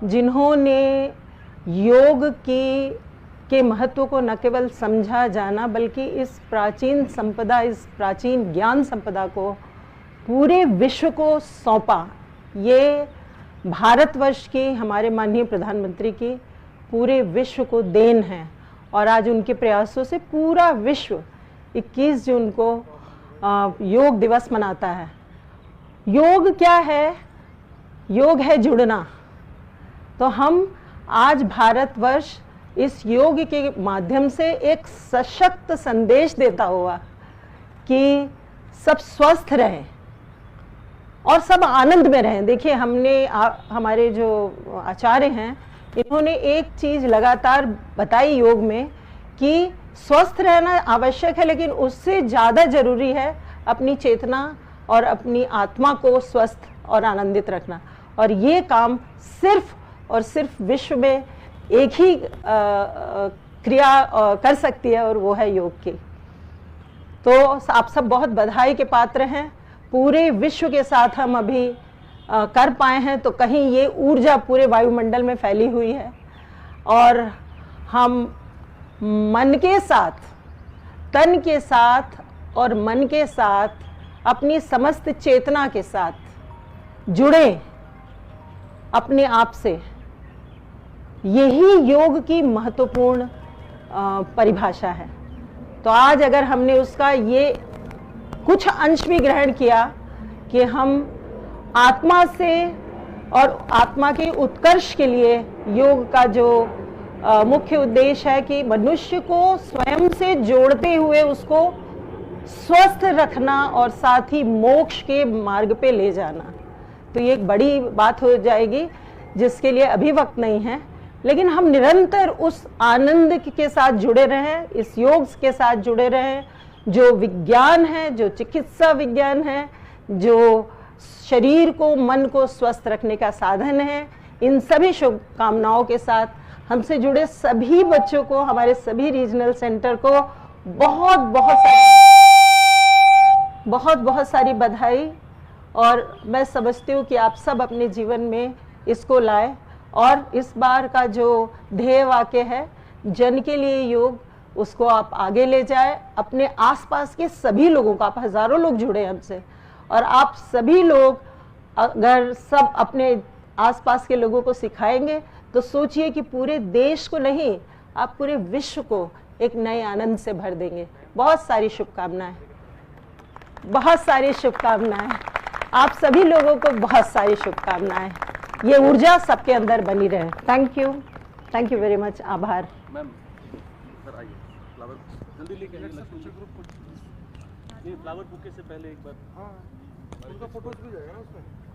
जिन्होंने योग के महत्व को न केवल समझा जाना बल्कि इस प्राचीन संपदा, इस प्राचीन ज्ञान संपदा को पूरे विश्व को सौंपा। ये भारतवर्ष की, हमारे माननीय प्रधानमंत्री की पूरे विश्व को देन है। और आज उनके प्रयासों से पूरा विश्व 21 जून को योग दिवस मनाता है। योग क्या है? योग है जुड़ना। तो हम आज भारतवर्ष इस योग के माध्यम से एक सशक्त संदेश देता हुआ कि सब स्वस्थ रहें और सब आनंद में रहें। देखिए, हमने हमारे जो आचार्य हैं, इन्होंने एक चीज लगातार बताई योग में कि स्वस्थ रहना आवश्यक है, लेकिन उससे ज़्यादा जरूरी है अपनी चेतना और अपनी आत्मा को स्वस्थ और आनंदित रखना। और ये काम सिर्फ और सिर्फ विश्व में एक ही क्रिया कर सकती है, और वो है योग की। तो आप सब बहुत बधाई के पात्र हैं। पूरे विश्व के साथ हम अभी कर पाए हैं, तो कहीं ये ऊर्जा पूरे वायुमंडल में फैली हुई है, और हम मन के साथ, तन के साथ और मन के साथ, अपनी समस्त चेतना के साथ जुड़े अपने आप से। यही योग की महत्वपूर्ण परिभाषा है। तो आज अगर हमने उसका ये कुछ अंश भी ग्रहण किया कि हम आत्मा से और आत्मा के उत्कर्ष के लिए योग का जो मुख्य उद्देश्य है कि मनुष्य को स्वयं से जोड़ते हुए उसको स्वस्थ रखना और साथ ही मोक्ष के मार्ग पे ले जाना, तो ये एक बड़ी बात हो जाएगी जिसके लिए अभी वक्त नहीं है। लेकिन हम निरंतर उस आनंद के साथ जुड़े रहें, इस योग के साथ जुड़े रहें, जो विज्ञान है, जो चिकित्सा विज्ञान है, जो शरीर को, मन को स्वस्थ रखने का साधन है। इन सभी शुभकामनाओं के साथ हमसे जुड़े सभी बच्चों को, हमारे सभी रीजनल सेंटर को बहुत सारी बधाई। और मैं समझती हूँ कि आप सब अपने जीवन में इसको लाए, और इस बार का जो ध्येय वाक्य है, जन के लिए योग, उसको आप आगे ले जाए। अपने आसपास के सभी लोगों को, आप हजारों लोग जुड़े हमसे, और आप सभी लोग अगर सब अपने आसपास के लोगों को सिखाएंगे तो सोचिए कि पूरे देश को नहीं, आप पूरे विश्व को एक नए आनंद से भर देंगे। बहुत सारी शुभकामनाएं, बहुत सारी शुभकामनाएं। आप सभी लोगों को बहुत सारी शुभकामनाएं। ये ऊर्जा सबके अंदर बनी रहे। Thank you very much. आभार। मैम सर आइए, फ्लावर जल्दी लेके आइए। नहीं, फ्लावर बुके से पहले एक बार हाँ, उनका फोटोज भी जाएगा ना उसमें।